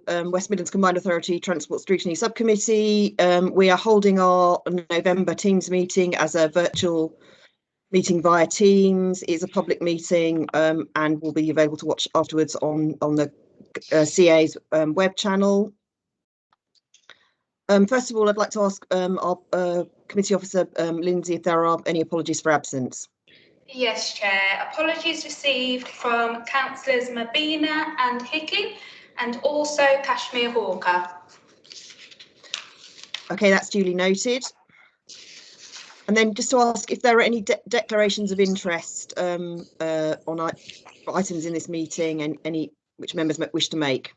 West Midlands Combined Authority Transport Scrutiny Subcommittee. We are holding our November Teams meeting as a virtual meeting via Teams. It's a public meeting and will be available to watch afterwards on the CA's web channel. First of all, I'd like to ask our committee officer, Lindsay, if there are any apologies for absence. Yes, Chair. Apologies received from Councillors Mabina and Hickey, and also Kashmir Hawker. Okay, that's duly noted. And then just to ask if there are any declarations of interest on items in this meeting, and any which members might wish to make.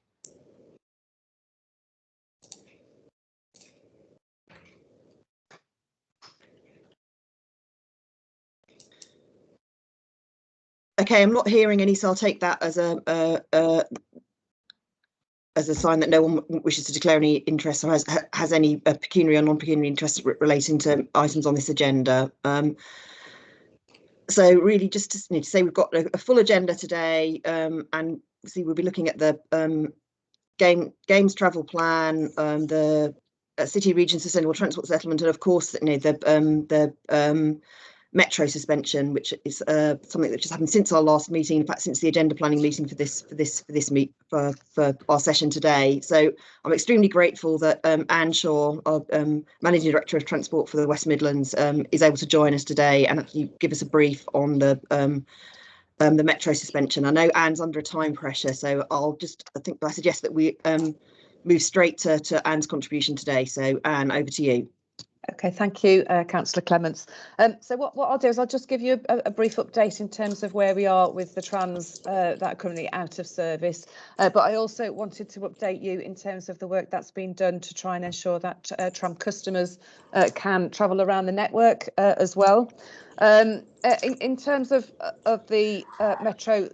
Okay, I'm not hearing any, so I'll take that as a sign that no one wishes to declare any interest or has any pecuniary or non-pecuniary interest relating to items on this agenda. So really just to say we've got a full agenda today, and see we'll be looking at the games travel plan, the city region sustainable transport settlement, and of course the metro suspension, which is something that just happened since our last meeting, in fact since the agenda planning meeting for our session today. So I'm extremely grateful that Anne Shaw, our Managing Director of Transport for the West Midlands, is able to join us today and actually give us a brief on the metro suspension. I know Anne's under a time pressure, so I suggest that we move straight to Anne's contribution today. So Anne, over to you. Okay, thank you, Councillor Clements. So what I'll do is I'll just give you a brief update in terms of where we are with the trams that are currently out of service. But I also wanted to update you in terms of the work that's been done to try and ensure that tram customers can travel around the network as well. In terms of the metro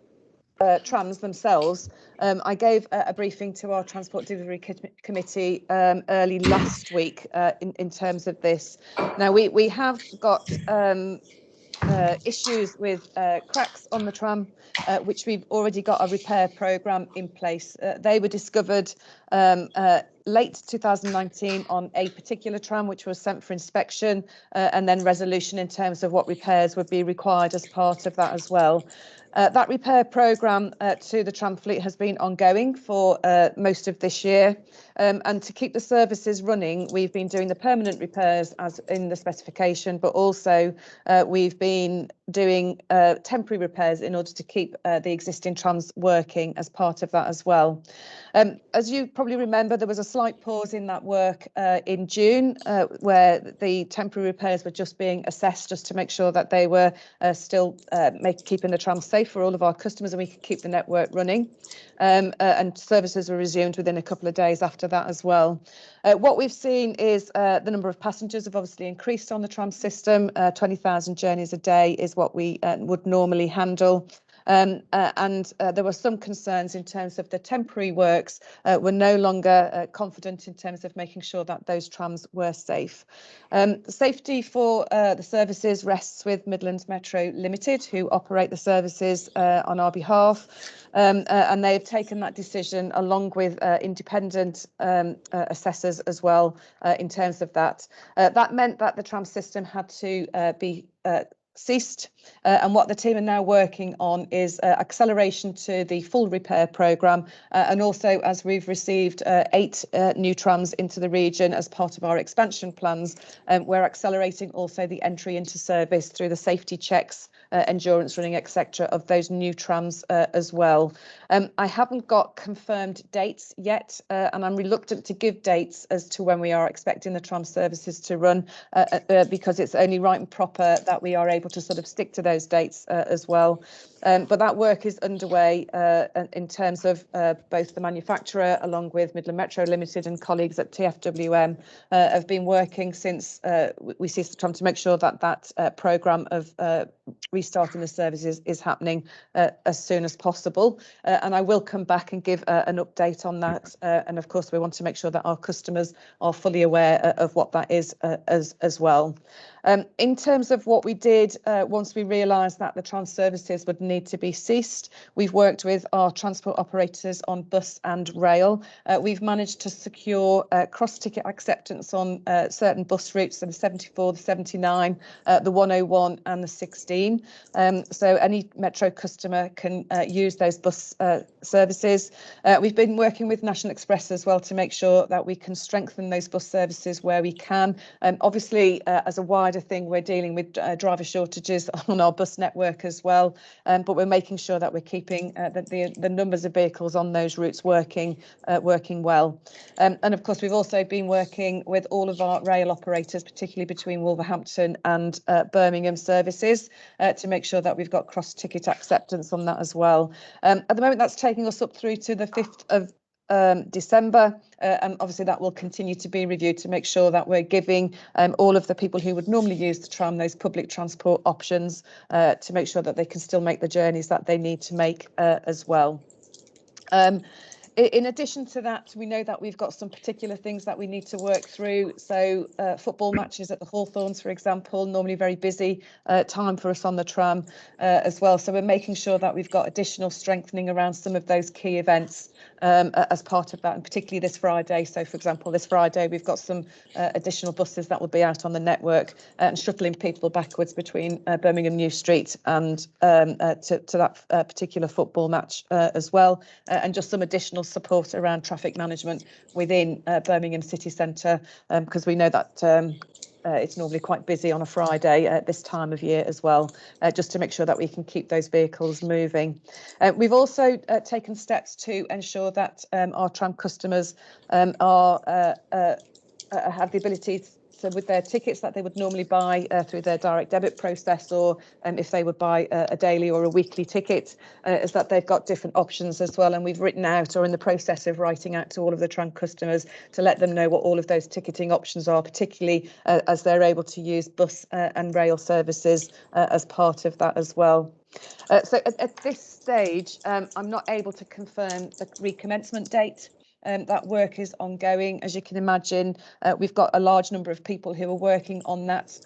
trams themselves, I gave a briefing to our Transport Delivery Committee early last week in terms of this. Now, we have got issues with cracks on the tram, which we've already got a repair programme in place. They were discovered late 2019 on a particular tram, which was sent for inspection, and then resolution in terms of what repairs would be required as part of that as well. That repair programme to the tram fleet has been ongoing for most of this year, and to keep the services running, we've been doing the permanent repairs as in the specification, but also we've been doing temporary repairs in order to keep the existing trams working as part of that as well. As you probably remember, there was a slight pause in that work in June, where the temporary repairs were just being assessed just to make sure that they were still keeping the trams safe for all of our customers and we could keep the network running. And services were resumed within a couple of days after that as well. What we've seen is the number of passengers have obviously increased on the tram system. 20,000 journeys a day is what we would normally handle. And there were some concerns in terms of the temporary works. We're no longer confident in terms of making sure that those trams were safe. The safety for the services rests with Midlands Metro Limited, who operate the services on our behalf. And they've taken that decision along with independent assessors as well in terms of that. That meant that the tram system had to be ceased, and what the team are now working on is acceleration to the full repair programme, and also as we've received 8 new trams into the region as part of our expansion plans, we're accelerating also the entry into service through the safety checks, endurance running, etc., of those new trams as well. I haven't got confirmed dates yet, and I'm reluctant to give dates as to when we are expecting the tram services to run, because it's only right and proper that we are able to sort of stick to those dates as well. But that work is underway in terms of both the manufacturer along with Midland Metro Limited and colleagues at TfWM have been working since we ceased the tram to make sure that that programme of restarting the services is happening as soon as possible. And I will come back and give an update on that. And of course, we want to make sure that our customers are fully aware of what that is as well. In terms of what we did, once we realised that the trams services would need to be ceased, we've worked with our transport operators on bus and rail. We've managed to secure cross-ticket acceptance on certain bus routes, so the 74, the 79, the 101 and the 16. So any Metro customer can use those bus services. We've been working with National Express as well to make sure that we can strengthen those bus services where we can. Obviously, as a wider thing, we're dealing with driver shortages on our bus network as well, but we're making sure that we're keeping the numbers of vehicles on those routes working well. And of course, we've also been working with all of our rail operators, particularly between Wolverhampton and Birmingham services, to make sure that we've got cross-ticket acceptance on that as well. At the moment, that's taking us up through to the 5th of December, and obviously that will continue to be reviewed to make sure that we're giving all of the people who would normally use the tram those public transport options to make sure that they can still make the journeys that they need to make as well. In addition to that, we know that we've got some particular things that we need to work through. So football matches at the Hawthorns, for example, normally very busy time for us on the tram as well. So we're making sure that we've got additional strengthening around some of those key events as part of that, and particularly this Friday. So, for example, this Friday, we've got some additional buses that will be out on the network and shuttling people backwards between Birmingham New Street and to that particular football match as well, and just some additional support around traffic management within Birmingham city centre, because we know that it's normally quite busy on a Friday at this time of year as well, just to make sure that we can keep those vehicles moving. We've also taken steps to ensure that our tram customers have the ability, so with their tickets that they would normally buy through their direct debit process, or if they would buy a daily or a weekly ticket, is that they've got different options as well. And we've written out, or in the process of writing out to all of the tram customers, to let them know what all of those ticketing options are, particularly as they're able to use bus and rail services as part of that as well. So at this stage, I'm not able to confirm the recommencement date. That work is ongoing. As you can imagine, we've got a large number of people who are working on that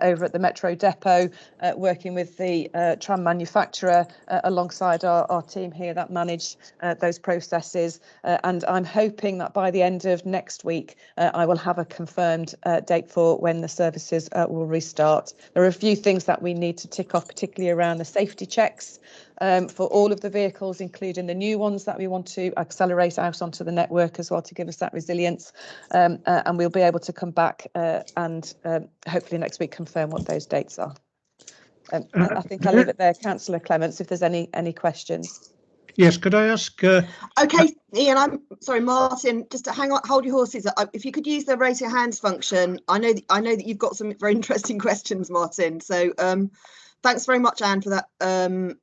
over at the Metro Depot, working with the tram manufacturer alongside our team here that manage those processes. And I'm hoping that by the end of next week, I will have a confirmed date for when the services will restart. There are a few things that we need to tick off, particularly around the safety checks for all of the vehicles, including the new ones that we want to accelerate out onto the network as well, to give us that resilience. And we'll be able to come back and hopefully next week confirm what those dates are. I think I'll leave it there, Councillor Clements, if there's any questions. Yes, could I ask? Okay, Ian, I'm sorry, Martin, just to hang on, hold your horses. If you could use the raise your hands function. I know that you've got some very interesting questions, Martin. So thanks very much, Anne, for that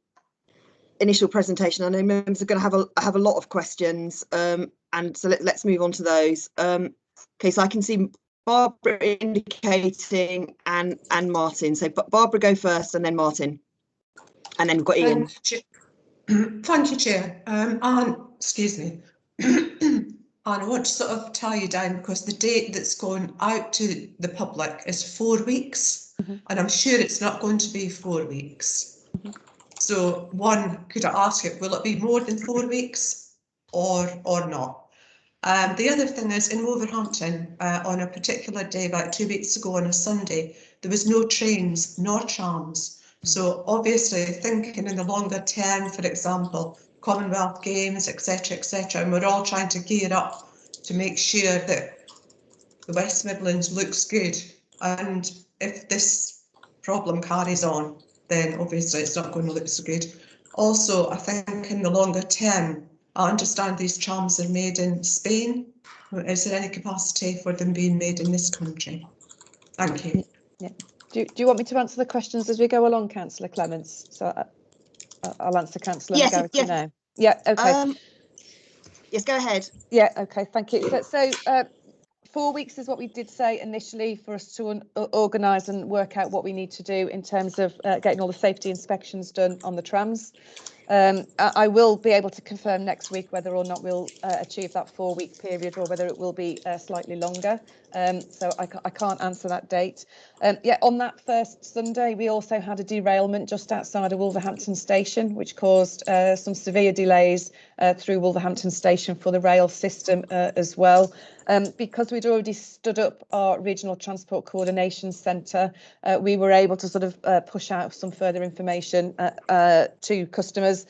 initial presentation. I know members are going to have a lot of questions, and so let's move on to those. Okay, so I can see Barbara indicating and Martin. So Barbara, go first, and then Martin, and then we've got Ian. Thank you, Chair. Anne, excuse me. Anne, I want to sort of tie you down, because the date that's going out to the public is 4 weeks, and I'm sure it's not going to be 4 weeks. So one, could I ask it, will it be more than 4 weeks or not? The other thing is, in Wolverhampton, on a particular day about 2 weeks ago on a Sunday, there was no trains nor trams. So obviously thinking in the longer term, for example, Commonwealth Games, etc., and we're all trying to gear up to make sure that the West Midlands looks good. And if this problem carries on, then obviously it's not going to look so good. Also, I think in the longer term, I understand these trams are made in Spain. Is there any capacity for them being made in this country? Thank you. Yeah. Do you want me to answer the questions as we go along, Councillor Clements? So I'll answer Councillor McGarity now. Yeah, okay. Yes, go ahead. Yeah, okay, thank you. So 4 weeks is what we did say initially, for us to organise and work out what we need to do in terms of getting all the safety inspections done on the trams. I will be able to confirm next week whether or not we'll achieve that 4-week period or whether it will be slightly longer. So I can't answer that date. Yeah, on that first Sunday, we also had a derailment just outside of Wolverhampton Station, which caused some severe delays through Wolverhampton Station for the rail system as well. Because we'd already stood up our Regional Transport Coordination Centre, we were able to sort of push out some further information to customers,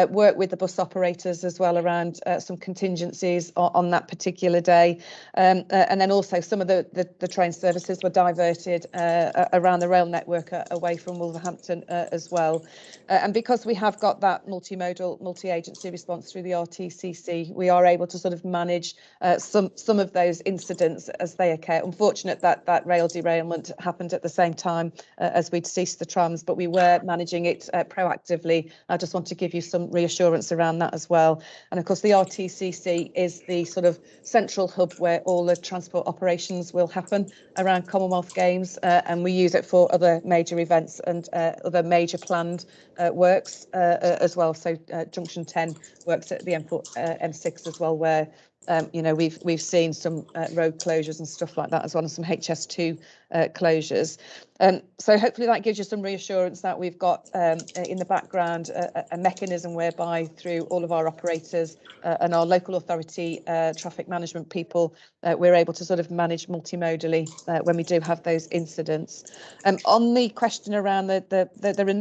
work with the bus operators as well around some contingencies on that particular day. And then also some of the train services were diverted around the rail network away from Wolverhampton as well. And because we have got that multimodal, multi-agency response through the RTCC, we are able to sort of manage some of those incidents as they occur. Unfortunate that rail derailment happened at the same time as we'd ceased the trams, but we were managing it proactively. I just want to give you some reassurance around that as well. And of course, the RTCC is the sort of central hub where all the transport operations will happen around Commonwealth Games, and we use it for other major events and other major planned works as well. So Junction 10 works at the M6 as well, where you know, we've seen some road closures and stuff like that as well, and some HS2 closures. So hopefully that gives you some reassurance that we've got in the background a mechanism whereby through all of our operators and our local authority traffic management people, we're able to sort of manage multimodally when we do have those incidents. On the question around there are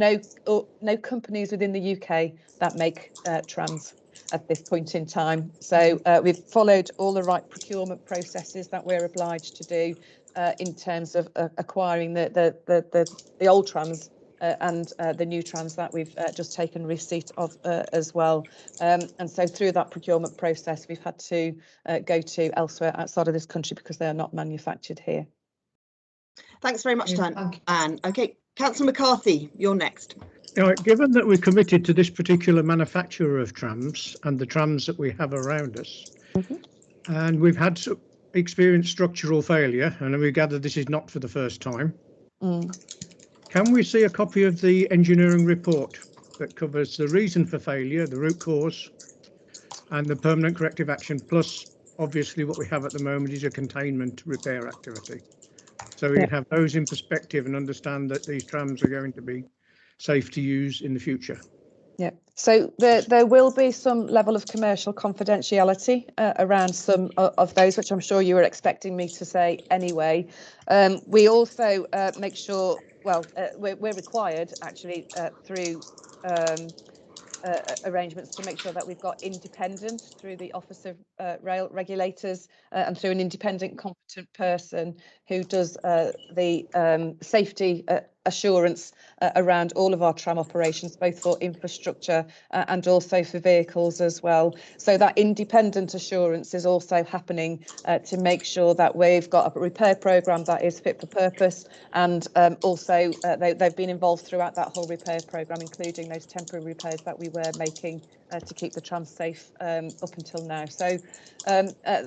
no companies within the UK that make trams at this point in time. So we've followed all the right procurement processes that we're obliged to do in terms of acquiring the old trams and the new trams that we've just taken receipt of as well. And so through that procurement process, we've had to go to elsewhere outside of this country because they are not manufactured here. Thanks very much, Anne. Okay, Councillor McCarthy, you're next. Given that we're committed to this particular manufacturer of trams and the trams that we have around us, and we've had experienced structural failure, and we gather this is not for the first time, can we see a copy of the engineering report that covers the reason for failure, the root cause, and the permanent corrective action, plus obviously what we have at the moment is a containment repair activity? So we have those in perspective and understand that these trams are going to be safe to use in the future. Yeah, so there will be some level of commercial confidentiality around some of those, which I'm sure you were expecting me to say anyway. We also make sure, well, we're required actually through arrangements to make sure that we've got independent through the Office of Rail Regulators and through an independent competent person who does the safety assurance around all of our tram operations, both for infrastructure and also for vehicles as well. So that independent assurance is also happening to make sure that we've got a repair programme that is fit for purpose, and also they've been involved throughout that whole repair programme, including those temporary repairs that we were making to keep the trams safe up until now. So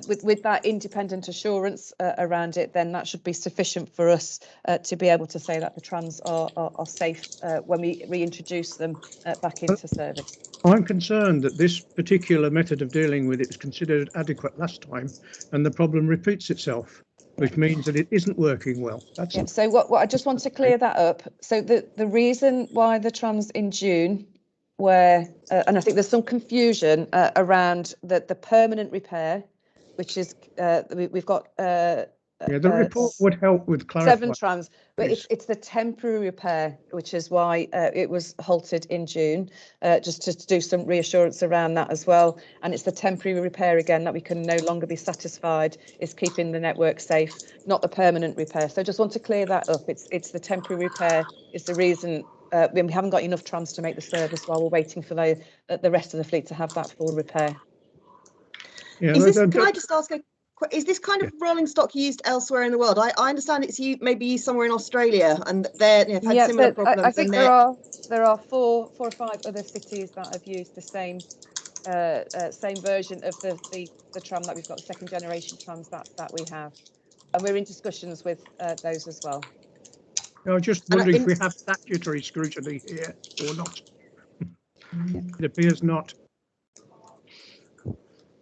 with that independent assurance around it, then that should be sufficient for us to be able to say that the trams are safe when we reintroduce them back into service. I'm concerned that this particular method of dealing with it was considered adequate last time, and the problem repeats itself, which means that it isn't working well. That's so what I just want to clear that up. So the reason why the trams in June were, and I think there's some confusion around the permanent repair, which is we've got the report would help with clarifying. 7 trams, but it's the temporary repair, which is why it was halted in June, just to do some reassurance around that as well. And it's the temporary repair again that we can no longer be satisfied is keeping the network safe, not the permanent repair. So just want to clear that up. It's the temporary repair is the reason we haven't got enough trams to make the service while we're waiting for the rest of the fleet to have that full repair. Yeah, can I just ask is this kind of rolling stock used elsewhere in the world? I understand it's maybe used somewhere in Australia, and they've had similar problems. I think there are 4 or 5 other cities that have used the same version of the tram that we've got, the second generation trams that we have, and we're in discussions with those as well. I was just wondering if we have statutory scrutiny here or not. It appears not.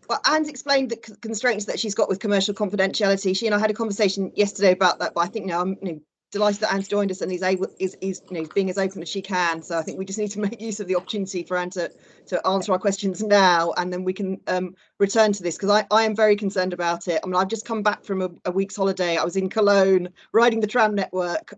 Well, Anne's explained the constraints that she's got with commercial confidentiality. She and I had a conversation yesterday about that, but I think now I'm delighted that Anne's joined us and is being as open as she can. So I think we just need to make use of the opportunity for Anne to answer our questions now, and then we can return to this, because I am very concerned about it. I mean, I've just come back from a week's holiday. I was in Cologne riding the tram network.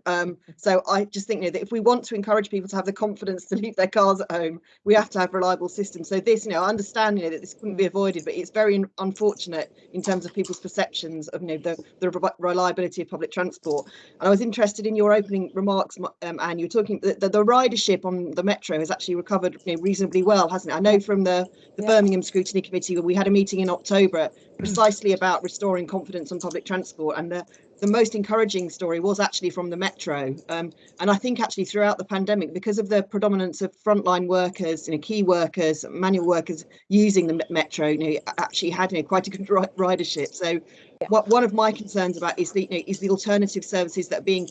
So I just think that if we want to encourage people to have the confidence to leave their cars at home, we have to have reliable systems. So this, I understand that this couldn't be avoided, but it's very unfortunate in terms of people's perceptions of the reliability of public transport. And I was interested in your opening remarks, Anne. You were talking that the ridership on the metro has actually recovered reasonably well, hasn't it? I know from the Birmingham Scrutiny Committee, we had a meeting in October precisely about restoring confidence on public transport, and the most encouraging story was actually from the metro. And I think actually throughout the pandemic, because of the predominance of frontline workers, key workers, manual workers using the metro, actually had quite a good ridership. So one of my concerns about is the alternative services that are being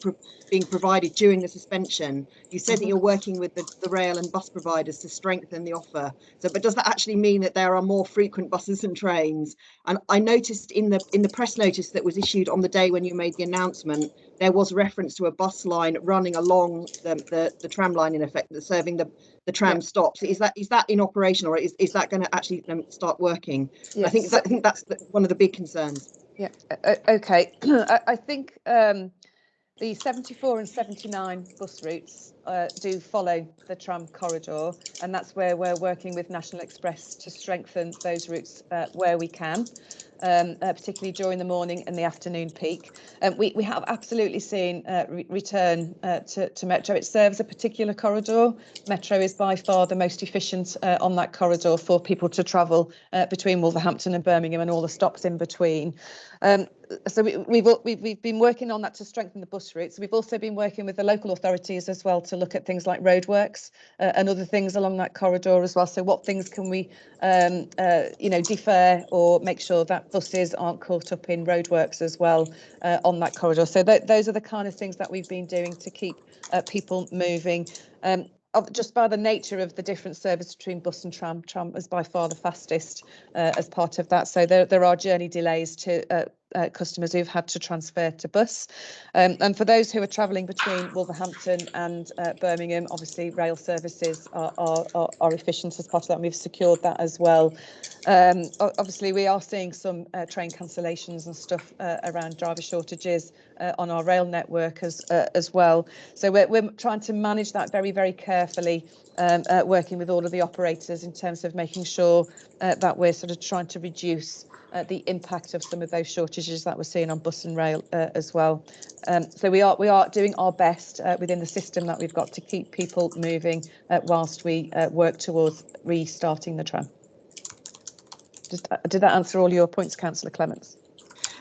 provided during the suspension. You said that you're working with the rail and bus providers to strengthen the offer. So, but does that actually mean that there are more frequent buses and trains? And I noticed in the press notice that was issued on the day when you made the announcement, there was reference to a bus line running along the tram line, in effect, that's serving the tram stops. Is that in operation, or is that going to actually start working? I think that's one of the big concerns. Yeah. Okay. I think the 74 and 79 bus routes do follow the tram corridor, and that's where we're working with National Express to strengthen those routes where we can, particularly during the morning and the afternoon peak. We have absolutely seen return to Metro. It serves a particular corridor. Metro is by far the most efficient on that corridor for people to travel between Wolverhampton and Birmingham and all the stops in between. So we've been working on that to strengthen the bus routes. We've also been working with the local authorities as well to look at things like roadworks and other things along that corridor as well. So what things can we, defer or make sure that buses aren't caught up in roadworks as well on that corridor. So those are the kind of things that we've been doing to keep people moving. Just by the nature of the different service between bus and tram is by far the fastest as part of that. So there are journey delays to customers who've had to transfer to bus. And for those who are travelling between Wolverhampton and Birmingham, obviously rail services are efficient as part of that, and we've secured that as well. Obviously, we are seeing some train cancellations and stuff around driver shortages on our rail network as well. So we're trying to manage that very, very carefully, working with all of the operators in terms of making sure that we're sort of trying to reduce the impact of some of those shortages that we're seeing on bus and rail as well. So we are doing our best within the system that we've got to keep people moving whilst we work towards restarting the tram. Did that answer all your points, Councillor Clements?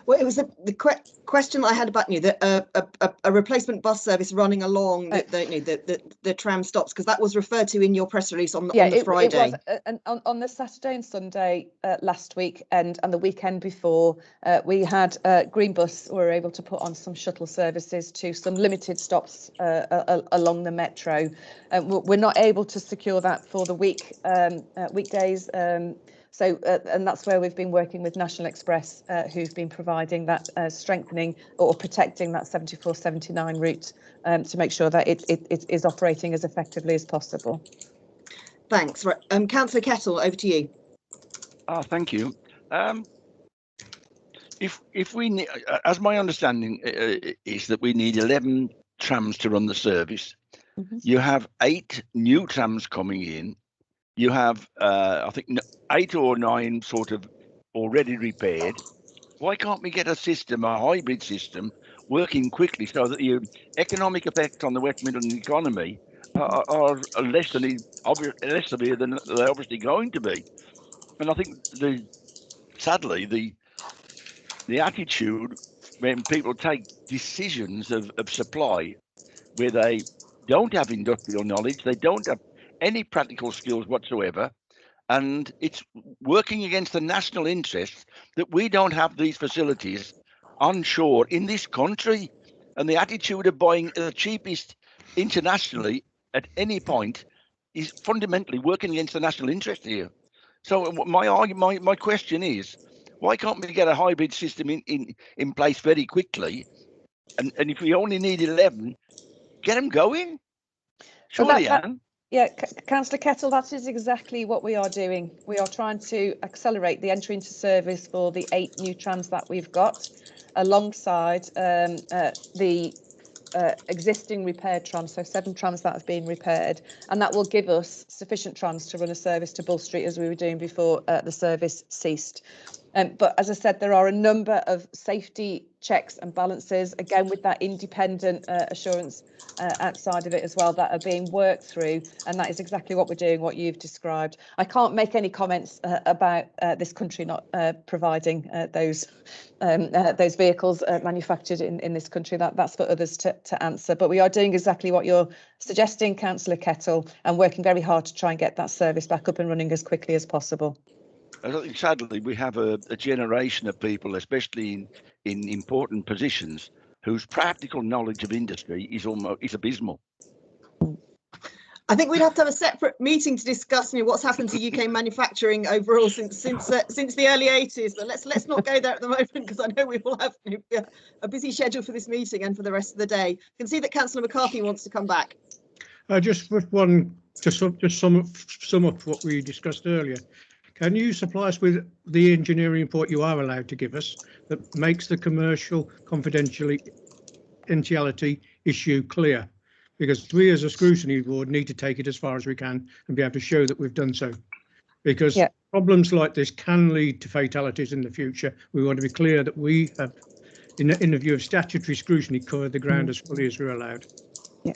Well, it was the question I had about a replacement bus service running along the tram stops, because that was referred to in your press release on the Friday. It was on the Saturday and Sunday last week and the weekend before. We had Green Bus were able to put on some shuttle services to some limited stops along the metro. We're not able to secure that for the weekdays. So, and that's where we've been working with National Express, who've been providing that strengthening or protecting that 74-79 route to make sure that it is operating as effectively as possible. Thanks. Right, Councillor Kettle, over to you. Thank you. If we need, as my understanding is that we need 11 trams to run the service. Mm-hmm. You have 8 new trams coming in. You have, I think, 8 or 9 sort of already repaired. Why can't we get a system, a hybrid system, working quickly so that the economic effects on the West Midlands economy are less severe than they're obviously going to be? And I think sadly the attitude when people take decisions of supply where they don't have industrial knowledge, they don't have any practical skills whatsoever, and it's working against the national interest that we don't have these facilities onshore in this country. And the attitude of buying the cheapest internationally at any point is fundamentally working against the national interest here. So my question is, why can't we get a hybrid system in place very quickly? And if we only need 11, get them going. Surely, Anne. Yeah, Councillor Kettle, that is exactly what we are doing. We are trying to accelerate the entry into service for the 8 new trams that we've got, alongside the existing repaired trams, so 7 trams that have been repaired, and that will give us sufficient trams to run a service to Bull Street as we were doing before the service ceased. But as I said, there are a number of safety checks and balances, again with that independent assurance outside of it as well, that are being worked through, and that is exactly what we're doing, what you've described. I can't make any comments about this country not providing those vehicles manufactured in this country. That's for others to answer, but we are doing exactly what you're suggesting, Councillor Kettle, and working very hard to try and get that service back up and running as quickly as possible. I think sadly we have a generation of people, especially in important positions, whose practical knowledge of industry is abysmal. I think we'd have to have a separate meeting to discuss what's happened to UK manufacturing overall since the early 80s. But let's not go there at the moment, because I know we will have a busy schedule for this meeting and for the rest of the day. I can see that Councillor McCarthy wants to come back. Just with one, just sum up what we discussed earlier. Can you supply us with the engineering report you are allowed to give us that makes the commercial confidentiality issue clear? Because we as a scrutiny board need to take it as far as we can and be able to show that we've done so. Because problems like this can lead to fatalities in the future. We want to be clear that we have, in the view of statutory scrutiny, covered the ground as fully as we're allowed. Yeah.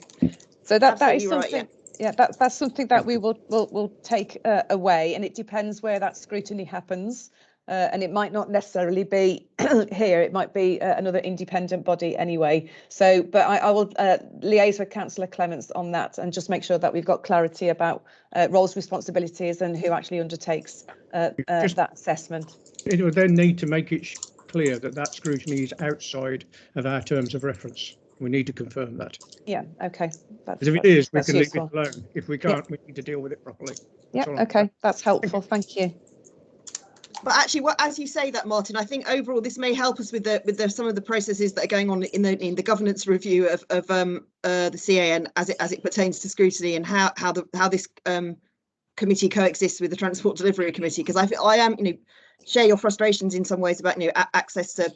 So that is something. Right, yeah, that's something that we will take away, and it depends where that scrutiny happens. And it might not necessarily be here, it might be another independent body anyway. So, but I will liaise with Councillor Clements on that and just make sure that we've got clarity about roles, responsibilities, and who actually undertakes that assessment. It would then need to make it clear that that scrutiny is outside of our terms of reference. We need to confirm that. Yeah, okay. Because if it is, we can leave it alone. If we can't, we need to deal with it properly. Yeah, okay, that's helpful. Thank you. But actually, as you say that, Martin, I think overall this may help us with some of the processes that are going on in the governance review of the CAN as it pertains to scrutiny, and how this committee coexists with the Transport Delivery Committee. Because I am share your frustrations in some ways about access to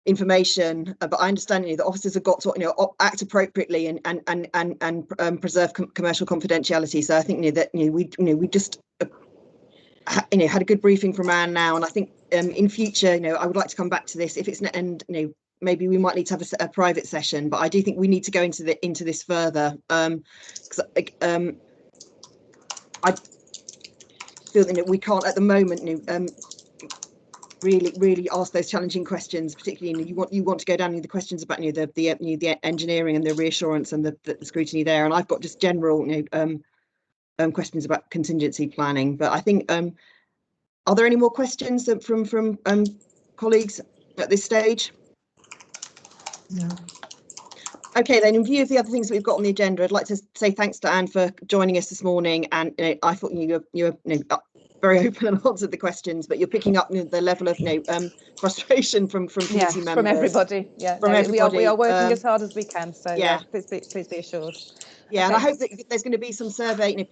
information, but I understand that officers have got to act appropriately and preserve commercial confidentiality. So I think that we just had a good briefing from Anne now, and I think in future I would like to come back to this if it's maybe we might need to have a private session, but I do think we need to go into this further, because I feel that we can't at the moment really ask those challenging questions, particularly you want to go down into the questions about the engineering and the reassurance and the scrutiny there, and I've got just general questions about contingency planning. But I think are there any more questions from colleagues at this stage? No. Okay, then, in view of the other things that we've got on the agenda, I'd like to say thanks to Anne for joining us this morning, and I thought you were very open and answered the questions, but you're picking up the level of frustration from committee members. From everybody. Yeah, from everybody. We are working as hard as we can. So yeah, please be assured. Yeah, okay. And I hope that there's going to be some surveying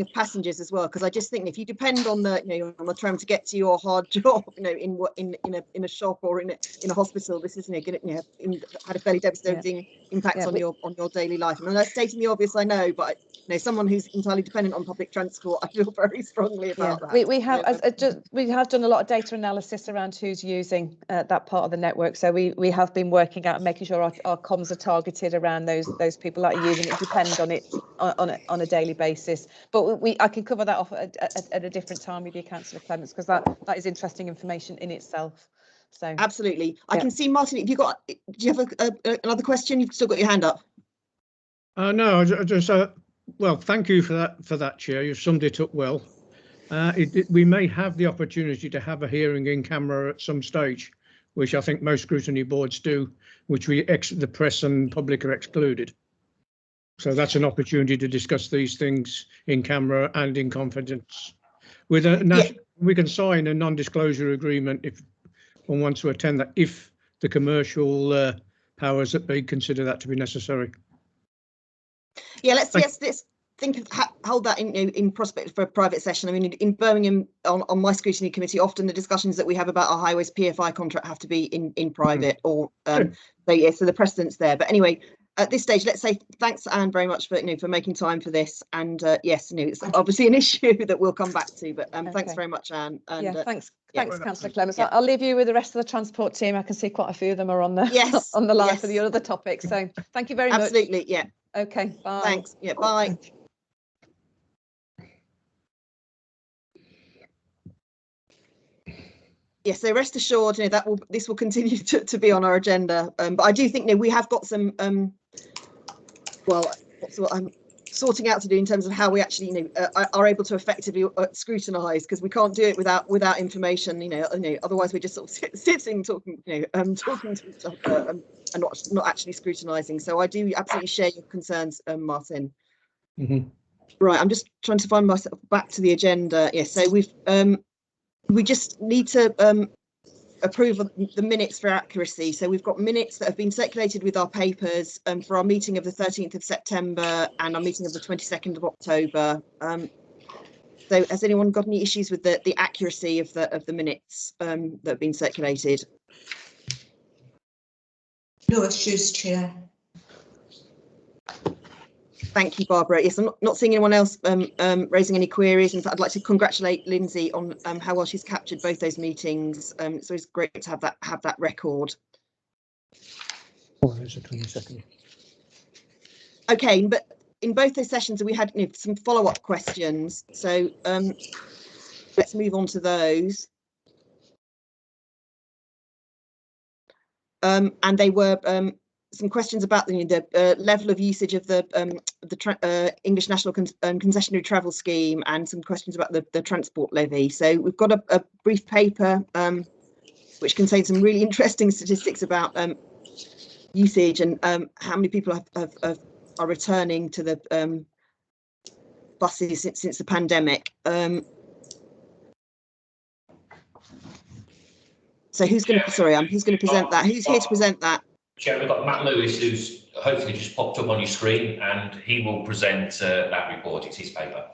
of passengers as well, because I just think if you depend on the tram to get to your hard job, in a shop or in a hospital, this is had a fairly devastating impact on your daily life. And I'm stating the obvious, I know, but someone who's entirely dependent on public transport, I feel very strongly about that. We have done a lot of data analysis around who's using that part of the network. So we have been working out and making sure our comms are targeted around those people that are using it, depend on it on a daily basis. But I can cover that off at a different time with you, Councillor Clements, because that is interesting information in itself. So absolutely, I can see Martin. Do you have another question? You've still got your hand up. No, just well, thank you for that, Chair. You've summed it up well. We may have the opportunity to have a hearing in camera at some stage, which I think most scrutiny boards do, which the press and public are excluded. So that's an opportunity to discuss these things in camera and in confidence. With a we can sign a non-disclosure agreement if one wants to attend that, if the commercial powers that be consider that to be necessary. Yeah, let's think of hold that in prospect for a private session. I mean, in Birmingham, on my scrutiny committee, often the discussions that we have about our highways PFI contract have to be in private, or so yeah, so the precedent's there. But anyway, at this stage, let's say thanks, Anne, very much for for making time for this. And yes, it's obviously an issue that we'll come back to. But thanks very much, Anne. And, yeah, thanks, yeah. Councillor Clements. Yeah. I'll leave you with the rest of the transport team. I can see quite a few of them are on the on the line for the other topics. So thank you very much. Absolutely, yeah. Okay, bye. Thanks. Yeah, bye. Yes, so rest assured, this will continue to be on our agenda. But I do think we have got some well, that's what I'm sorting out to do in terms of how we actually are able to effectively scrutinise, because we can't do it without information. Otherwise we're just sort of sitting talking talking to each other and not actually scrutinising. So I do absolutely share your concerns, Martin. Mm-hmm. Right, I'm just trying to find myself back to the agenda. Yes, so we just need to approve the minutes for accuracy. So we've got minutes that have been circulated with our papers for our meeting of the 13th of September and our meeting of the 22nd of October. So has anyone got any issues with the accuracy of the minutes that have been circulated? No issues, Chair. Thank you, Barbara. Yes, I'm not seeing anyone else raising any queries. In fact, I'd like to congratulate Lindsay on how well she's captured both those meetings. So it's great to have that record. Oh, there's a 22nd. Okay, but in both those sessions we had some follow-up questions. So let's move on to those. And they were some questions about the level of usage of the English National Concessionary Travel Scheme, and some questions about the transport levy. So we've got a brief paper which contains some really interesting statistics about usage and how many people are returning to the buses since the pandemic. So who's going to present that? Who's here to present that? Chair, we've got Matt Lewis, who's hopefully just popped up on your screen, and he will present that report. It's his paper.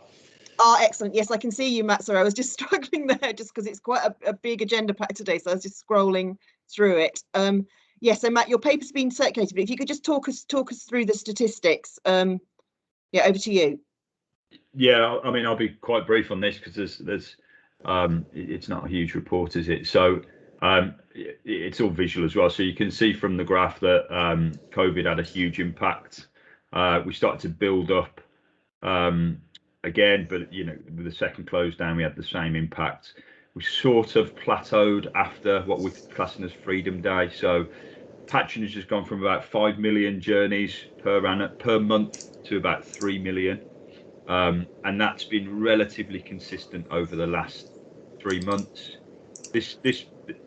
Oh, excellent. Yes, I can see you, Matt. Sorry, I was just struggling there just because it's quite a big agenda pack today. So I was just scrolling through it. Yeah, so Matt, your paper's been circulated, but if you could just talk us through the statistics. Yeah, over to you. Yeah, I mean, I'll be quite brief on this because there's it's not a huge report, is it? So it's all visual as well. So you can see from the graph that COVID had a huge impact. We started to build up again, but with the second close down, we had the same impact. We sort of plateaued after what we're classing as Freedom Day. So patronage has gone from about 5 million journeys per month to about 3 million. And that's been relatively consistent over the last 3 months. This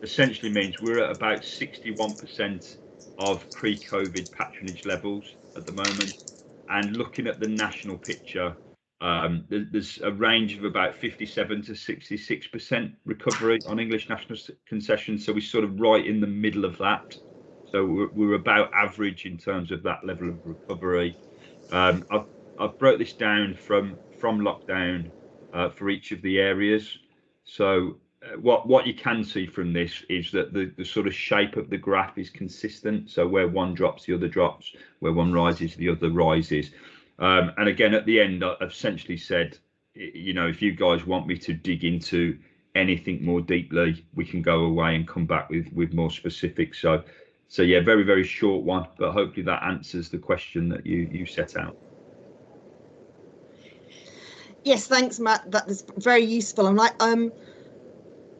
essentially means we're at about 61% of pre-COVID patronage levels at the moment. And looking at the national picture, there's a range of about 57 to 66% recovery on English national concessions. So we're sort of right in the middle of that. So we're about average in terms of that level of recovery. I've broke this down from lockdown for each of the areas. So what you can see from this is that the sort of shape of the graph is consistent. So where one drops, the other drops. Where one rises, the other rises. And again, at the end, I've essentially said, if you guys want me to dig into anything more deeply, we can go away and come back with more specifics. So yeah, very, very short one, but hopefully that answers the question that you set out. Yes, thanks, Matt. That was very useful.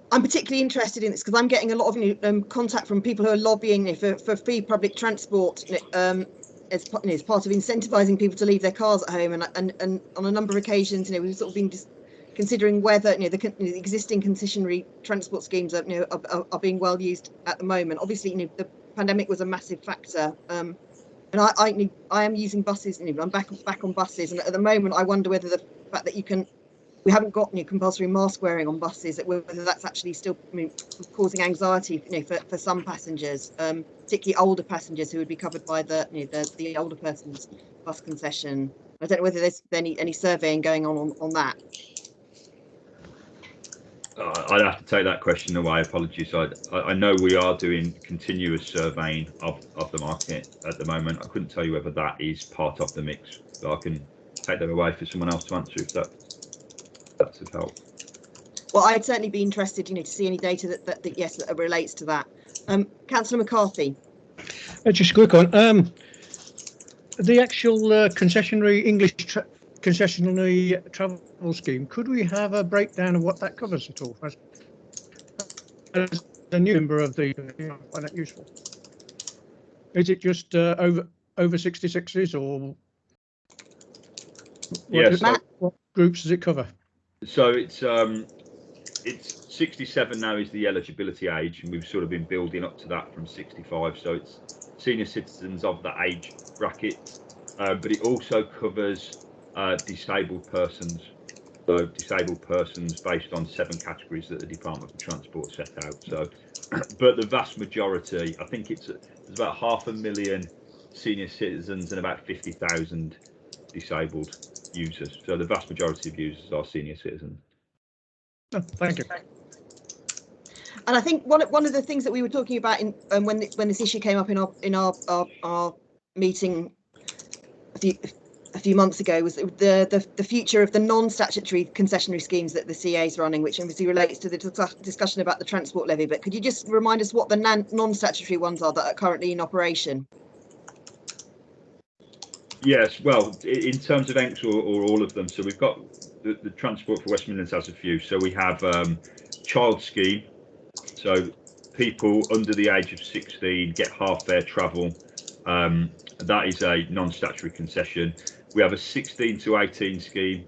I'm particularly interested in this because I'm getting a lot of contact from people who are lobbying for free public transport as part of incentivising people to leave their cars at home. And on a number of occasions, we've sort of been just considering whether the existing concessionary transport schemes are being well used at the moment. Obviously, the pandemic was a massive factor. And I am using buses, I'm back on buses, and at the moment I wonder whether the fact that we haven't got compulsory mask wearing on buses, whether that's actually still causing anxiety for some passengers, particularly older passengers who would be covered by the older person's bus concession. I don't know whether there's any surveying going on that. I'd have to take that question away. Apologies. I know we are doing continuous surveying of the market at the moment. I couldn't tell you whether that is part of the mix, so I can take that away for someone else to answer if that's of help. Well, I'd certainly be interested, to see any data that relates to that. Councillor McCarthy. Just a quick one. The actual concessionary English concessionary travel scheme, could we have a breakdown of what that covers at all? As a new member of the, I find that useful. Is it just over 66s, or what groups does it cover? So it's 67 now is the eligibility age, and we've sort of been building up to that from 65. So it's senior citizens of that age bracket, but it also covers disabled persons. So disabled persons based on 7 categories that the Department for Transport set out. So, but the vast majority, I think there's about 500,000 senior citizens and about 50,000 disabled users. So the vast majority of users are senior citizens. Oh, thank you. And I think one of the things that we were talking about when this issue came up in our meeting a few months ago was the future of the non-statutory concessionary schemes that the CA is running, which obviously relates to the discussion about the transport levy. But could you just remind us what the non-statutory ones are that are currently in operation? Yes, well, in terms of ENCS or all of them, so we've got the Transport for West Midlands has a few. So we have child scheme, so people under the age of 16 get half their travel. That is a non-statutory concession. We have a 16 to 18 scheme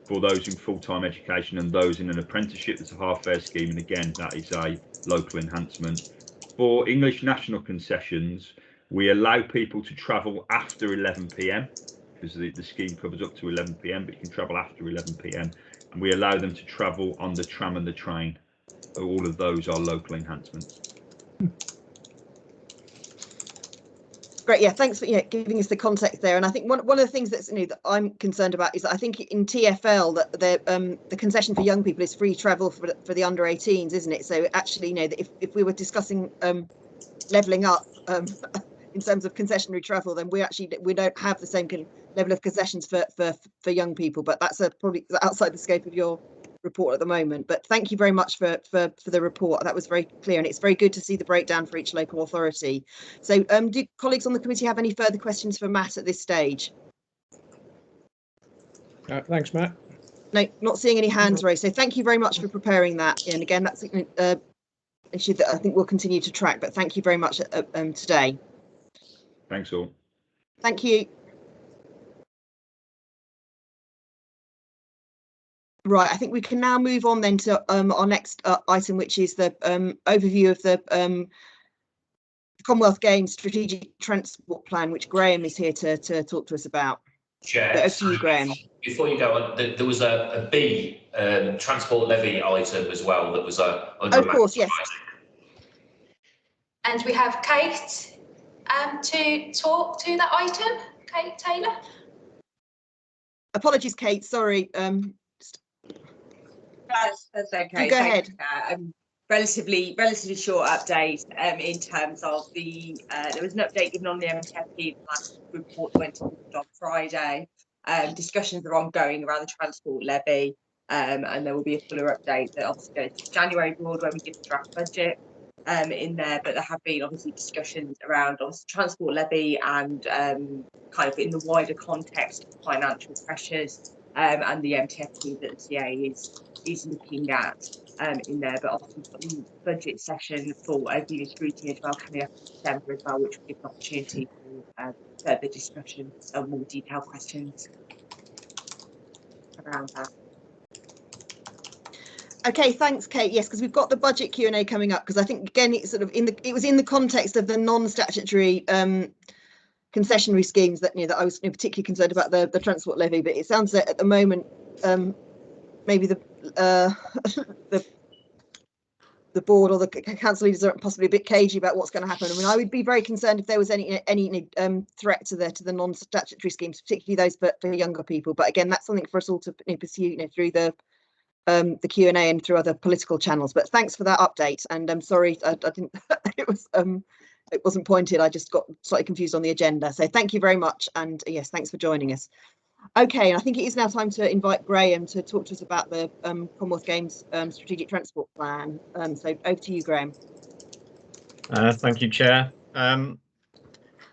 for those in full-time education and those in an apprenticeship. There's a half-fare scheme, and again, that is a local enhancement. For English national concessions, we allow people to travel after 11 p.m. because the scheme covers up to 11 p.m, but you can travel after 11 p.m, and we allow them to travel on the tram and the train. So all of those are local enhancements. Great, yeah, thanks for giving us the context there. And I think one of the things that's that I'm concerned about is that I think in TfL that the concession for young people is free travel for the under 18s, isn't it? So actually, that if we were discussing levelling up in terms of concessionary travel, then we don't have the same level of concessions for young people. But that's probably outside the scope of your report at the moment. But thank you very much for the report. That was very clear, and it's very good to see the breakdown for each local authority. So do colleagues on the committee have any further questions for Matt at this stage? Thanks, Matt. No, not seeing any hands raised. So thank you very much for preparing that. And again, that's an issue that I think we'll continue to track, but thank you very much today. Thanks all. Thank you. Right, I think we can now move on then to our next item, which is the overview of the Commonwealth Games Strategic Transport Plan, which Graham is here to talk to us about. Chair, over to you, Graham. Before you go on, there was a B transport levy item as well that was under. Of course, yes. And we have Kate to talk to that item. Kate Taylor. Apologies, Kate. Sorry. That's okay. Go ahead. Relatively short update in terms of there was an update given on the MTFP last report that went on Friday. Discussions are ongoing around the transport levy, and there will be a fuller update that obviously goes to January board when we give the draft budget in there. But there have been obviously discussions around obviously transport levy and kind of in the wider context of financial pressures and the MTFP that the CA is looking at in there, but obviously the budget session for overview scrutiny as well coming up in December as well, which will give an opportunity for further discussion and more detailed questions around that. Okay, thanks, Kate. Yes, because we've got the budget Q&A coming up, because I think again it's sort of it was in the context of the non-statutory concessionary schemes that that I was particularly concerned about the transport levy. But it sounds that at the moment maybe the board or the council leaders are possibly a bit cagey about what's going to happen. I mean, I would be very concerned if there was any threat to the non-statutory schemes, particularly those for younger people. But again, that's something for us all to pursue through the Q&A and through other political channels. But thanks for that update. And I'm sorry I didn't it wasn't pointed. I just got slightly confused on the agenda. So thank you very much. And yes, thanks for joining us. Okay, and I think it is now time to invite Graham to talk to us about the Commonwealth Games Strategic Transport Plan. So over to you, Graham. Thank you, Chair.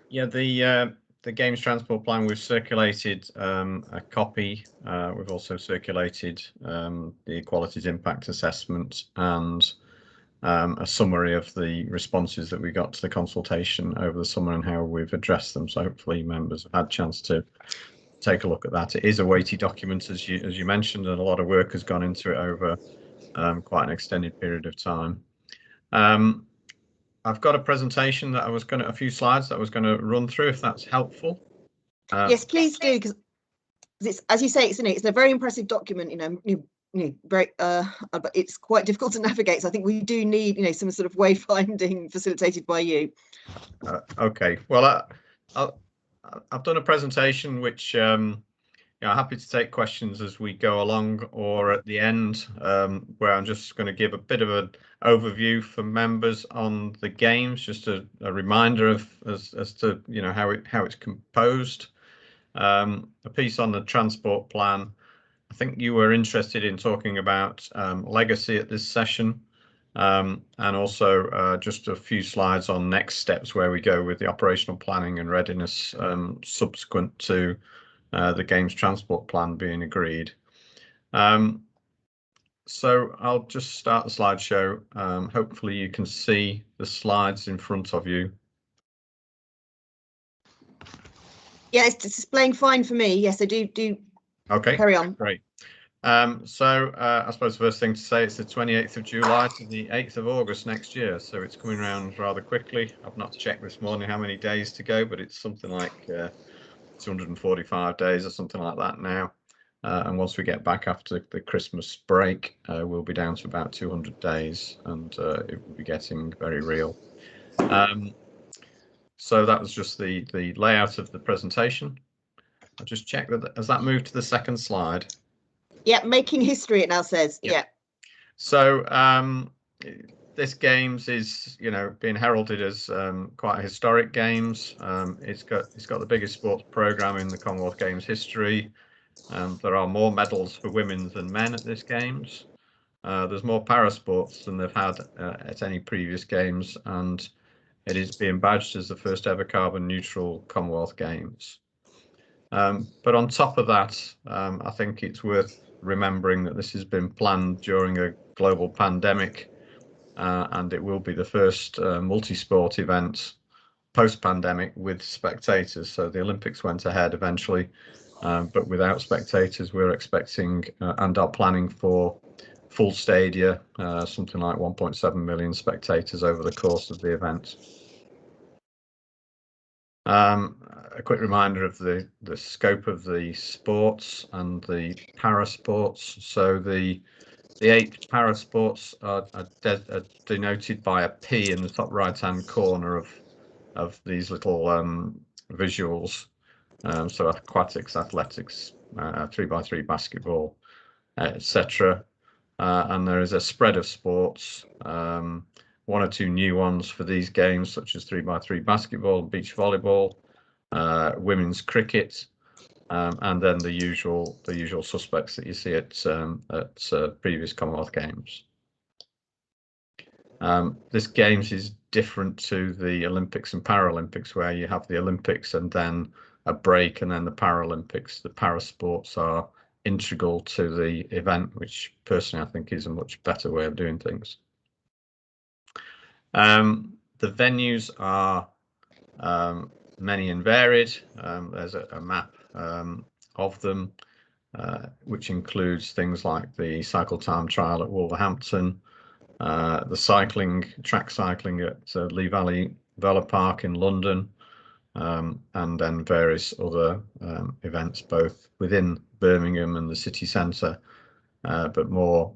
Yeah, the Games Transport Plan, we've circulated a copy. We've also circulated the Equalities Impact Assessment and a summary of the responses that we got to the consultation over the summer and how we've addressed them. So hopefully members have had a chance to take a look at that. It is a weighty document, as you mentioned, and a lot of work has gone into it over quite an extended period of time. I've got a presentation that a few slides that I was going to run through, if that's helpful. Yes, please do, because it's, as you say, it's a very impressive document. Very, but it's quite difficult to navigate. So I think we do need, some sort of wayfinding facilitated by you. Okay. Well, I've done a presentation which I'm happy to take questions as we go along or at the end, where I'm just going to give a bit of an overview for members on the games, just a reminder of as to how it's composed. A piece on the transport plan. I think you were interested in talking about legacy at this session. And also just a few slides on next steps where we go with the operational planning and readiness subsequent to the Games Transport Plan being agreed. So I'll just start the slideshow. Hopefully you can see the slides in front of you. Yeah, it's displaying fine for me. Yes, I do. Okay, carry on. Great. So I suppose the first thing to say, it's the 28th of July to the 8th of August next year, so it's coming around rather quickly. I've not checked this morning how many days to go, but it's something like 245 days or something like that now. And once we get back after the Christmas break, we'll be down to about 200 days, and it will be getting very real. So that was just the layout of the presentation. I'll just check that. Has that moved to the second slide? Yeah, making history, it now says. Yeah. So this games is, being heralded as quite a historic games. It's got the biggest sports program in the Commonwealth Games history. There are more medals for women than men at this games. There's more para sports than they've had at any previous games, and it is being badged as the first ever carbon neutral Commonwealth Games. But on top of that, I think it's worth remembering that this has been planned during a global pandemic, and it will be the first multi-sport event post-pandemic with spectators. So the Olympics went ahead eventually, but without spectators. We're expecting and are planning for full stadia, something like 1.7 million spectators over the course of the event. A quick reminder of the scope of the sports and the para sports. So the 8 para sports are denoted by a P in the top right hand corner of these little visuals. So aquatics, athletics, 3x3 basketball, etc. And there is a spread of sports, 1 or 2 new ones for these games, such as 3x3 basketball, beach volleyball, women's cricket, and then the usual suspects that you see at previous Commonwealth Games. This games is different to the Olympics and Paralympics, where you have the Olympics and then a break and then the Paralympics. The para sports are integral to the event, which personally I think is a much better way of doing things. The venues are many and varied. There's a map of them, which includes things like the cycle time trial at Wolverhampton, the track cycling at Lee Valley Vela Park in London, and then various other events both within Birmingham and the city centre, but more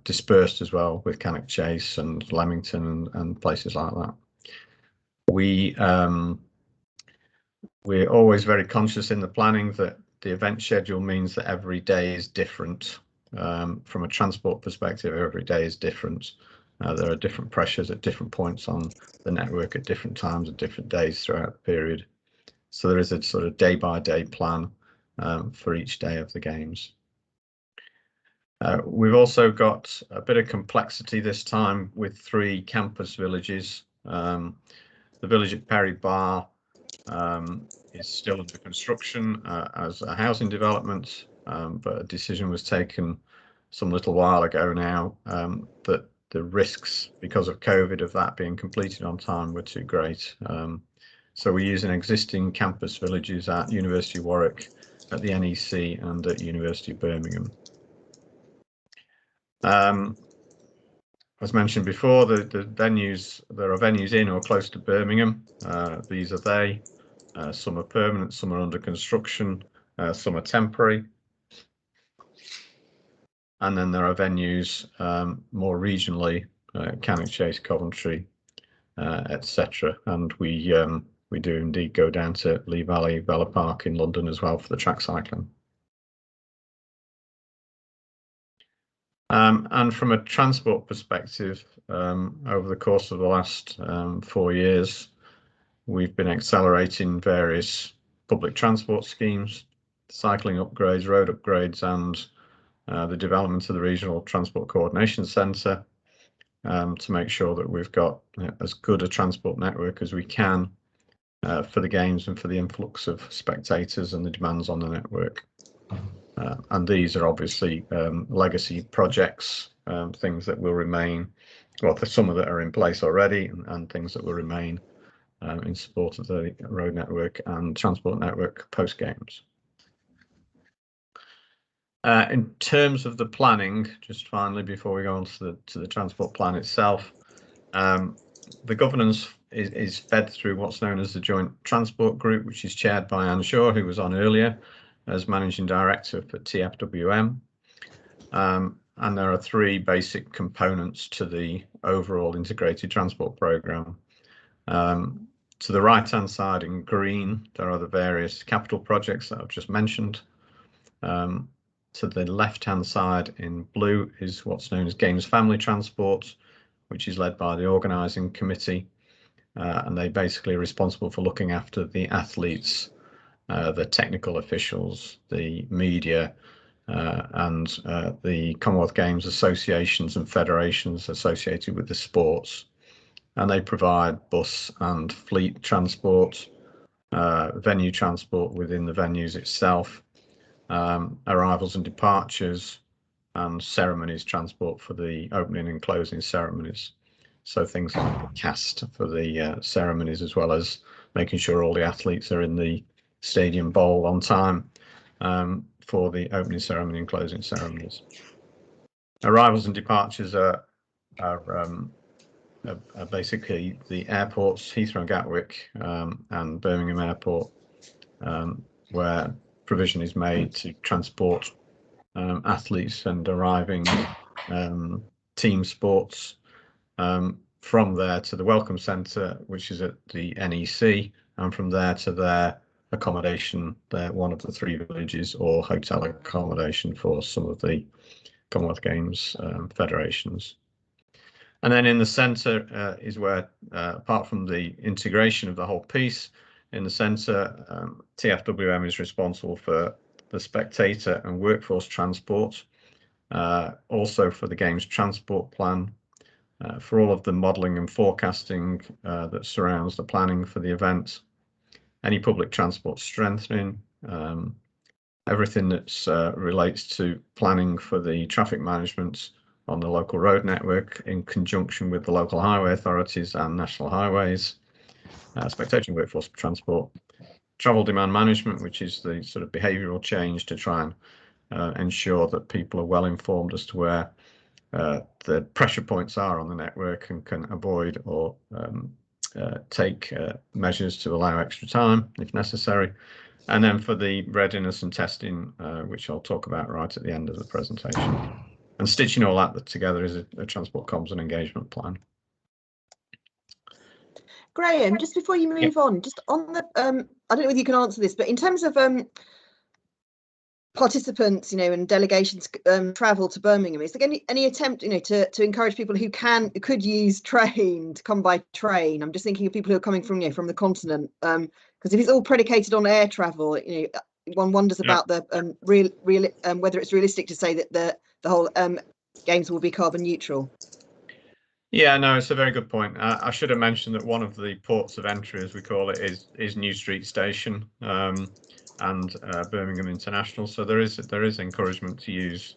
dispersed as well, with Cannock Chase and Leamington and places like that. We're always very conscious in the planning that the event schedule means that every day is different. From a transport perspective, every day is different. There are different pressures at different points on the network at different times, at different days throughout the period. So there is a sort of day-by-day plan for each day of the games. We've also got a bit of complexity this time with 3 campus villages. The village at Perry Bar is still under construction as a housing development, but a decision was taken some little while ago now that the risks because of COVID of that being completed on time were too great. So we're using existing campus villages at University of Warwick, at the NEC and at University of Birmingham. As mentioned before, the venues, there are venues in or close to Birmingham. These are they. Some are permanent, some are under construction, some are temporary. And then there are venues more regionally, Cannock Chase, Coventry, etc. And we do indeed go down to Lee Valley, Vela Park in London as well for the track cycling. And from a transport perspective, over the course of the last 4 years, we've been accelerating various public transport schemes, cycling upgrades, road upgrades, and the development of the Regional Transport Coordination Centre to make sure that we've got as good a transport network as we can for the games and for the influx of spectators and the demands on the network. And these are obviously legacy projects, things that will remain, well, for some of that are in place already, and things that will remain in support of the road network and transport network post games. In terms of the planning, just finally before we go on to the transport plan itself, the governance is fed through what's known as the Joint Transport Group, which is chaired by Anne Shaw, who was on earlier as Managing Director for TFWM. And there are 3 basic components to the overall integrated transport programme. To the right-hand side in green, there are the various capital projects that I've just mentioned. To the left-hand side in blue is what's known as Games Family Transport, which is led by the organising committee, and they basically are responsible for looking after the athletes, the technical officials, the media, and the Commonwealth Games associations and federations associated with the sports. And they provide bus and fleet transport, venue transport within the venues itself, arrivals and departures, and ceremonies transport for the opening and closing ceremonies. So things like the cast for the ceremonies, as well as making sure all the athletes are in the stadium bowl on time for the opening ceremony and closing ceremonies. Arrivals and departures are basically the airports, Heathrow and Gatwick, and Birmingham Airport, where provision is made to transport athletes and arriving team sports from there to the Welcome Centre, which is at the NEC, and from there to their accommodation, one of the 3 villages, or hotel accommodation for some of the Commonwealth Games federations. And then in the centre is where, apart from the integration of the whole piece, in the centre, TFWM is responsible for the spectator and workforce transport, also for the Games transport plan, for all of the modelling and forecasting that surrounds the planning for the event, any public transport strengthening, everything that relates to planning for the traffic management on the local road network in conjunction with the local highway authorities and national highways, spectator and workforce transport, travel demand management, which is the sort of behavioural change to try and ensure that people are well informed as to where the pressure points are on the network and can avoid or take measures to allow extra time if necessary. And then for the readiness and testing, which I'll talk about right at the end of the presentation. And stitching all that together is a transport comms and engagement plan. Graham, just before you move on, just on the, I don't know whether you can answer this, but in terms of participants, and delegations travel to Birmingham, is there any attempt, to encourage people who could use train to come by train? I'm just thinking of people who are coming from, from the continent, because if it's all predicated on air travel, one wonders about the whether it's realistic to say that the whole games will be carbon neutral. Yeah, no, it's a very good point. I should have mentioned that one of the ports of entry, as we call it, is New Street Station and Birmingham International. So there is encouragement to use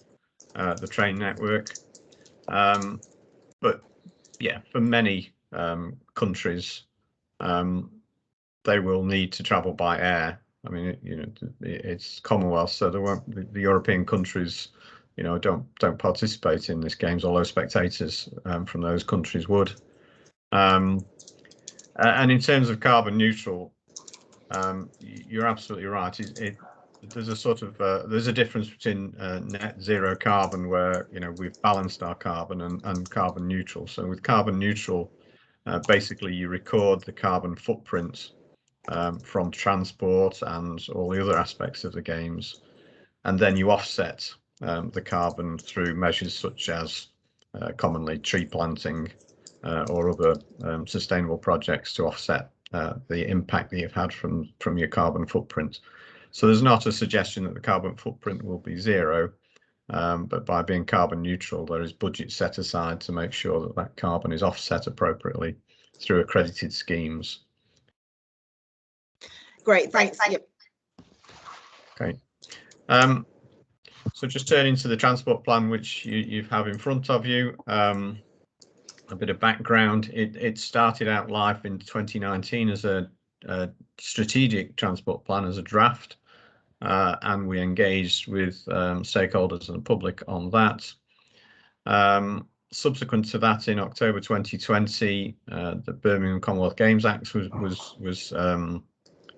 the train network. But yeah, for many countries, they will need to travel by air. I mean, it's Commonwealth, so the European countries, don't participate in this games, although spectators from those countries would. And in terms of carbon neutral, you're absolutely right. There's a sort of there's a difference between net zero carbon, where we've balanced our carbon, and carbon neutral. So with carbon neutral, basically you record the carbon footprint from transport and all the other aspects of the games, and then you offset the carbon through measures such as commonly tree planting or other sustainable projects to offset the impact that you've had from your carbon footprint. So there's not a suggestion that the carbon footprint will be zero, but by being carbon neutral, there is budget set aside to make sure that carbon is offset appropriately through accredited schemes. Great, thanks. Yep. Okay. So just turning to the transport plan, which you have in front of you, a bit of background. It started out life in 2019 as a strategic transport plan, as a draft, and we engaged with stakeholders and the public on that. Subsequent to that, in October 2020, the Birmingham Commonwealth Games Act was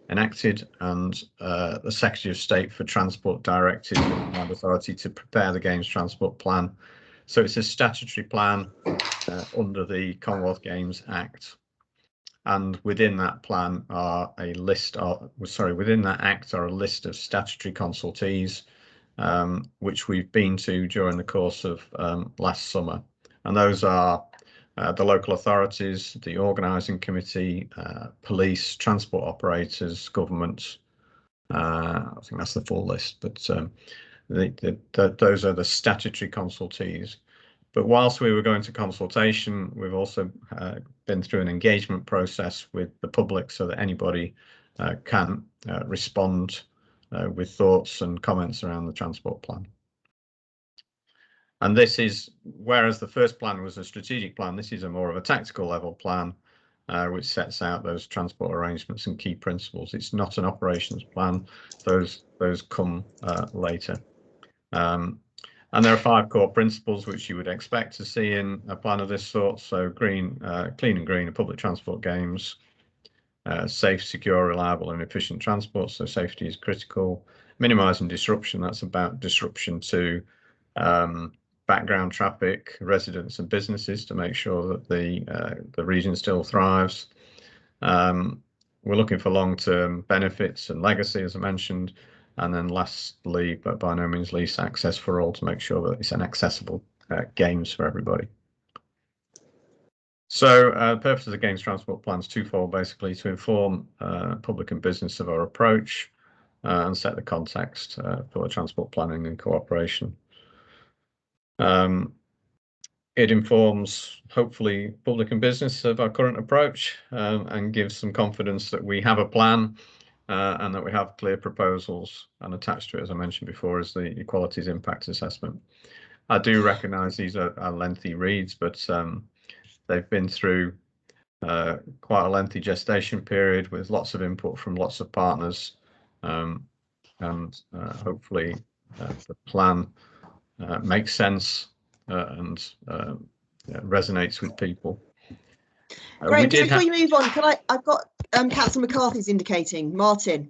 enacted, and the Secretary of State for Transport directed the authority to prepare the Games Transport Plan. So it's a statutory plan under the Commonwealth Games Act, and within that plan are within that act are a list of statutory consultees, which we've been to during the course of last summer, and those are the local authorities, the organising committee, police, transport operators, government. I think that's the full list, but those are the statutory consultees. But whilst we were going to consultation, we've also been through an engagement process with the public, so that anybody can respond with thoughts and comments around the transport plan. And this is, whereas the first plan was a strategic plan, this is a more of a tactical level plan, which sets out those transport arrangements and key principles. It's not an operations plan; those come later. And there are 5 core principles which you would expect to see in a plan of this sort. So clean and green are public transport games, safe, secure, reliable and efficient transport. So safety is critical. Minimising disruption, that's about disruption to background traffic, residents and businesses, to make sure that the region still thrives. We're looking for long-term benefits and legacy, as I mentioned. And then lastly, but by no means least, access for all, to make sure that it's an accessible games for everybody. So the purpose of the Games Transport Plan is twofold, basically to inform public and business of our approach and set the context for transport planning and cooperation. It informs, hopefully, public and business of our current approach and gives some confidence that we have a plan and that we have clear proposals, and attached to it, as I mentioned before, is the Equalities Impact Assessment. I do recognise these are lengthy reads, but they've been through quite a lengthy gestation period with lots of input from lots of partners, and hopefully the plan makes sense and resonates with people. Graham, just before you move on, I've got Councillor McCarthy's indicating. Martin.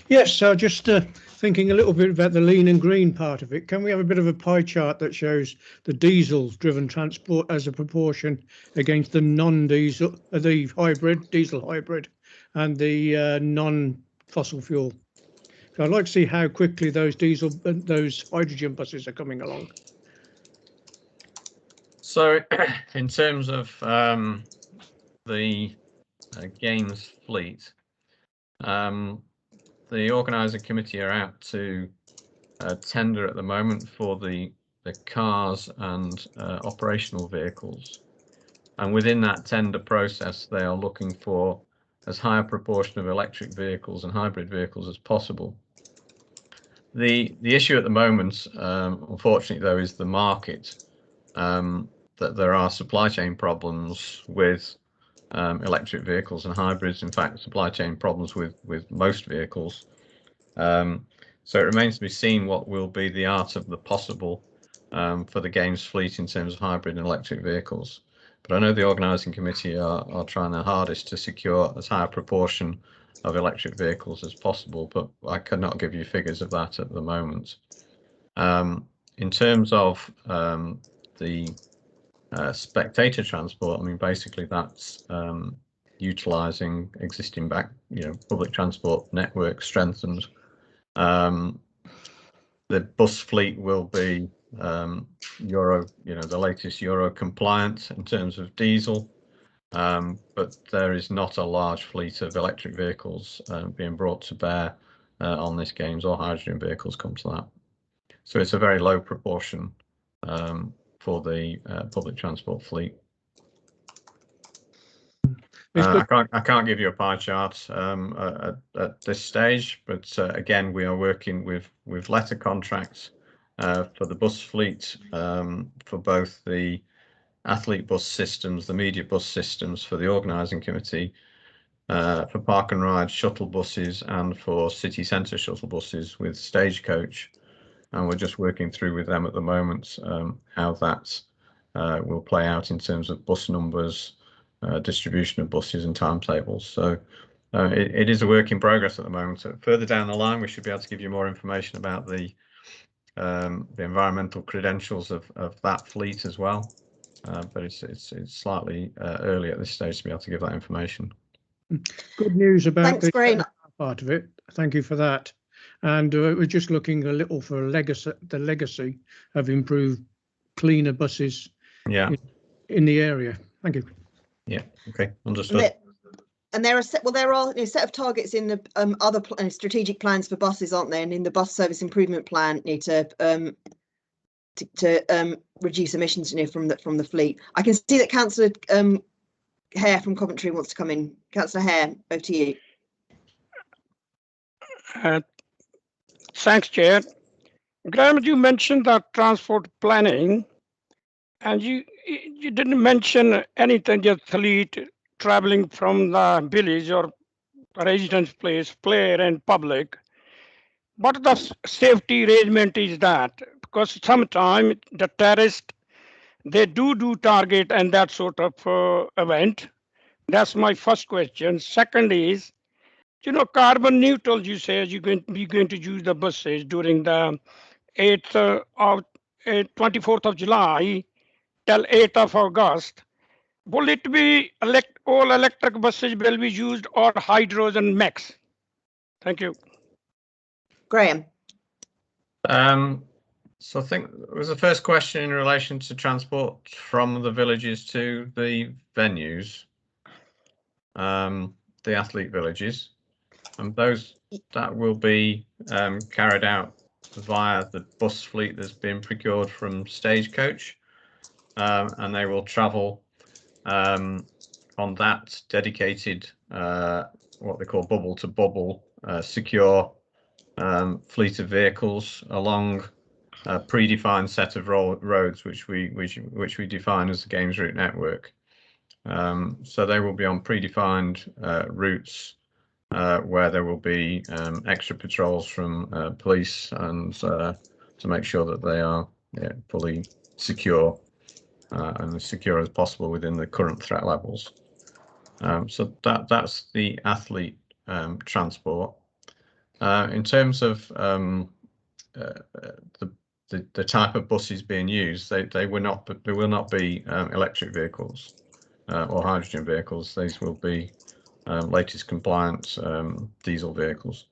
Yes, so just thinking a little bit about the lean and green part of it. Can we have a bit of a pie chart that shows the diesel-driven transport as a proportion against the non-diesel, the hybrid, diesel hybrid, and the non-fossil fuel? So I'd like to see how quickly those those hydrogen buses are coming along. So, in terms of the games fleet, the organising committee are out to tender at the moment for the cars and operational vehicles, and within that tender process, they are looking for as high a proportion of electric vehicles and hybrid vehicles as possible. The issue at the moment, unfortunately, though, is the market. That there are supply chain problems with electric vehicles and hybrids. In fact, supply chain problems with most vehicles. So it remains to be seen what will be the art of the possible for the games fleet in terms of hybrid and electric vehicles. But I know the organising committee are trying their hardest to secure as high a proportion of electric vehicles as possible, but I cannot give you figures of that at the moment. In terms of the spectator transport, I mean, basically that's utilising existing public transport network strengthened. The bus fleet will be Euro, the latest Euro compliant in terms of diesel, but there is not a large fleet of electric vehicles being brought to bear on this games, or hydrogen vehicles come to that. So it's a very low proportion for the public transport fleet. I can't give you a pie chart at this stage, but again, we are working with letter contracts for the bus fleet, for both the athlete bus systems, the media bus systems for the organising committee, for park and ride shuttle buses, and for city centre shuttle buses with Stagecoach. And we're just working through with them at the moment how that will play out in terms of bus numbers, distribution of buses and timetables. So it is a work in progress at the moment. So further down the line, we should be able to give you more information about the environmental credentials of that fleet as well. But it's slightly early at this stage to be able to give that information. Good news about the part of it. Thank you for that. And we're just looking a little for the legacy of improved, cleaner buses in the area. Thank you. Yeah. Okay. Understood. And there are a set of targets in the other strategic plans for buses, aren't there? And in the bus service improvement plan, need to reduce emissions from the fleet. I can see that Councillor Hare from Coventry wants to come in. Councillor Hare, over to you. Thanks, Chair. Graham, you mentioned that transport planning, and you didn't mention anything, just fleet traveling from the village or residence place, player and public. What the safety arrangement is that? Because sometimes the terrorists, they do target and that sort of event. That's my first question. Second is, carbon neutral, you say you're going to use the buses during the 24th of July till 8th of August. Will it be all electric buses will be used, or hydros and mix? Thank you. Graham. So I think it was the first question in relation to transport from the villages to the venues, the athlete villages, and that will be carried out via the bus fleet that's been procured from Stagecoach, and they will travel on that dedicated what they call bubble to bubble secure fleet of vehicles along a predefined set of roads which we define as the games route network. So they will be on predefined routes where there will be extra patrols from police and to make sure that they are fully secure and as secure as possible within the current threat levels. So that's the athlete transport. In terms of the type of buses being used, they will not be electric vehicles or hydrogen vehicles. These will be latest compliant diesel vehicles.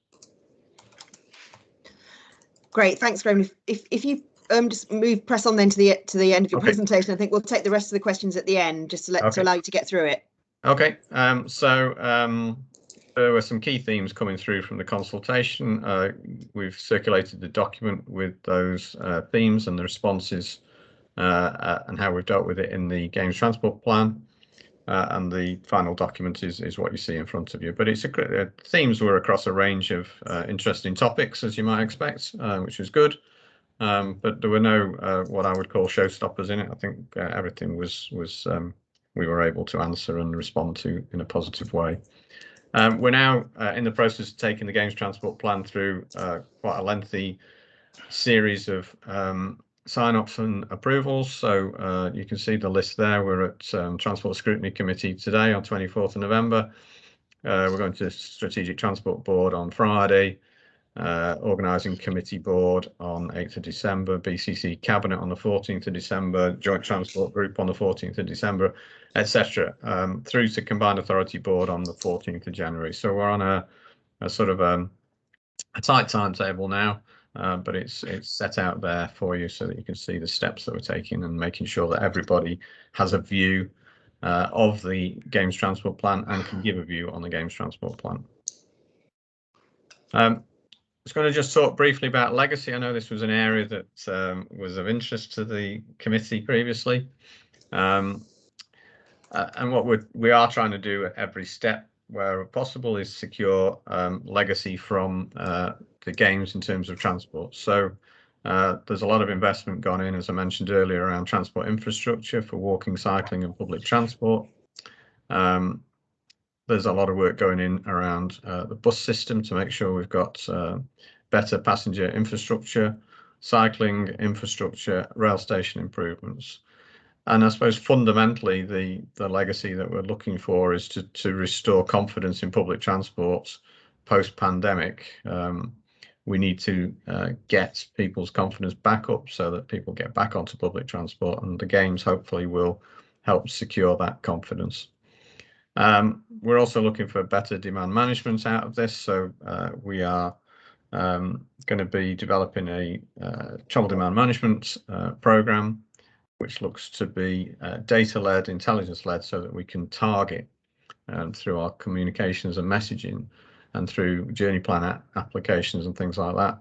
Great, thanks, Graham. If you just press on then to the end of your presentation, I think we'll take the rest of the questions at the end, just to allow you to get through it. Okay. There were some key themes coming through from the consultation. We've circulated the document with those themes and the responses and how we've dealt with it in the Games Transport Plan. And the final document is what you see in front of you. But themes were across a range of interesting topics, as you might expect, which was good. But there were no what I would call showstoppers in it. I think everything was we were able to answer and respond to in a positive way. We're now in the process of taking the Games Transport Plan through quite a lengthy series of sign-offs and approvals. So you can see the list there. We're at Transport Scrutiny Committee today on 24th of November. We're going to Strategic Transport Board on Friday, Organising Committee Board on 8th of December, BCC Cabinet on the 14th of December, Joint Transport Group on the 14th of December, etc., through to Combined Authority Board on the 14th of January. So we're on a sort of a tight timetable now, but it's set out there for you so that you can see the steps that we're taking and making sure that everybody has a view of the Games Transport Plan and can give a view on the Games Transport Plan. I was going to just talk briefly about legacy. I know this was an area that was of interest to the committee previously. And what we are trying to do at every step where possible is secure legacy from the games in terms of transport. So there's a lot of investment gone in, as I mentioned earlier, around transport infrastructure for walking, cycling and public transport. There's a lot of work going in around the bus system to make sure we've got better passenger infrastructure, cycling infrastructure, rail station improvements. And I suppose fundamentally the legacy that we're looking for is to restore confidence in public transport post-pandemic. We need to get people's confidence back up so that people get back onto public transport, and the games hopefully will help secure that confidence. We're also looking for better demand management out of this, so we are going to be developing a travel demand management program, which looks to be data-led, intelligence-led, so that we can target through our communications and messaging and through journey plan applications and things like that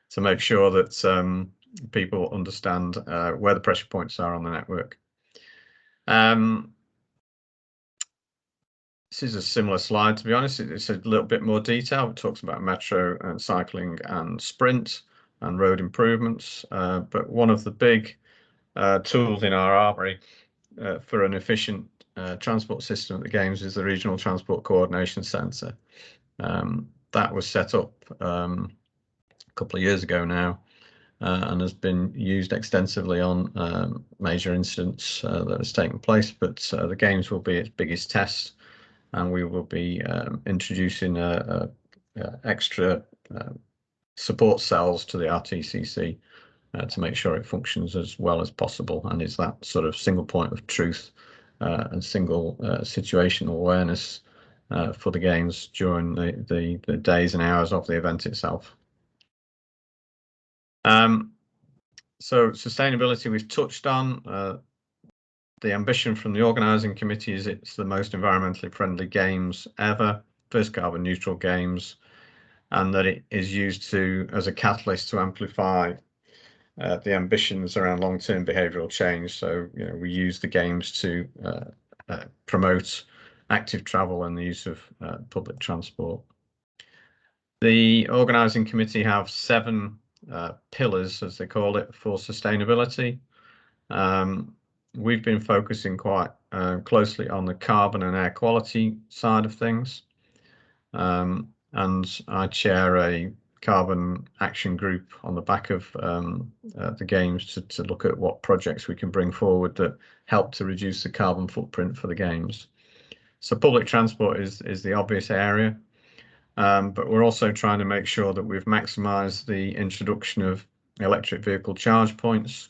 to make sure that people understand where the pressure points are on the network. This is a similar slide, to be honest. It's a little bit more detail. It talks about metro and cycling and sprint and road improvements. But one of the big tools in our armory for an efficient transport system at the Games is the Regional Transport Coordination Centre. That was set up a couple of years ago now and has been used extensively on major incidents that has taken place. But the Games will be its biggest test, and we will be introducing extra support cells to the RTCC to make sure it functions as well as possible and is that sort of single point of truth and single situational awareness for the Games during the days and hours of the event itself. So sustainability we've touched on. The ambition from the organising committee is it's the most environmentally friendly games ever, first carbon neutral games, and that it is used as a catalyst to amplify the ambitions around long-term behavioural change. So, you know, we use the games to promote active travel and the use of public transport. The organising committee have 7 pillars, as they call it, for sustainability. We've been focusing quite closely on the carbon and air quality side of things. And I chair a carbon action group on the back of the games to look at what projects we can bring forward that help to reduce the carbon footprint for the games. So public transport is the obvious area, but we're also trying to make sure that we've maximised the introduction of electric vehicle charge points.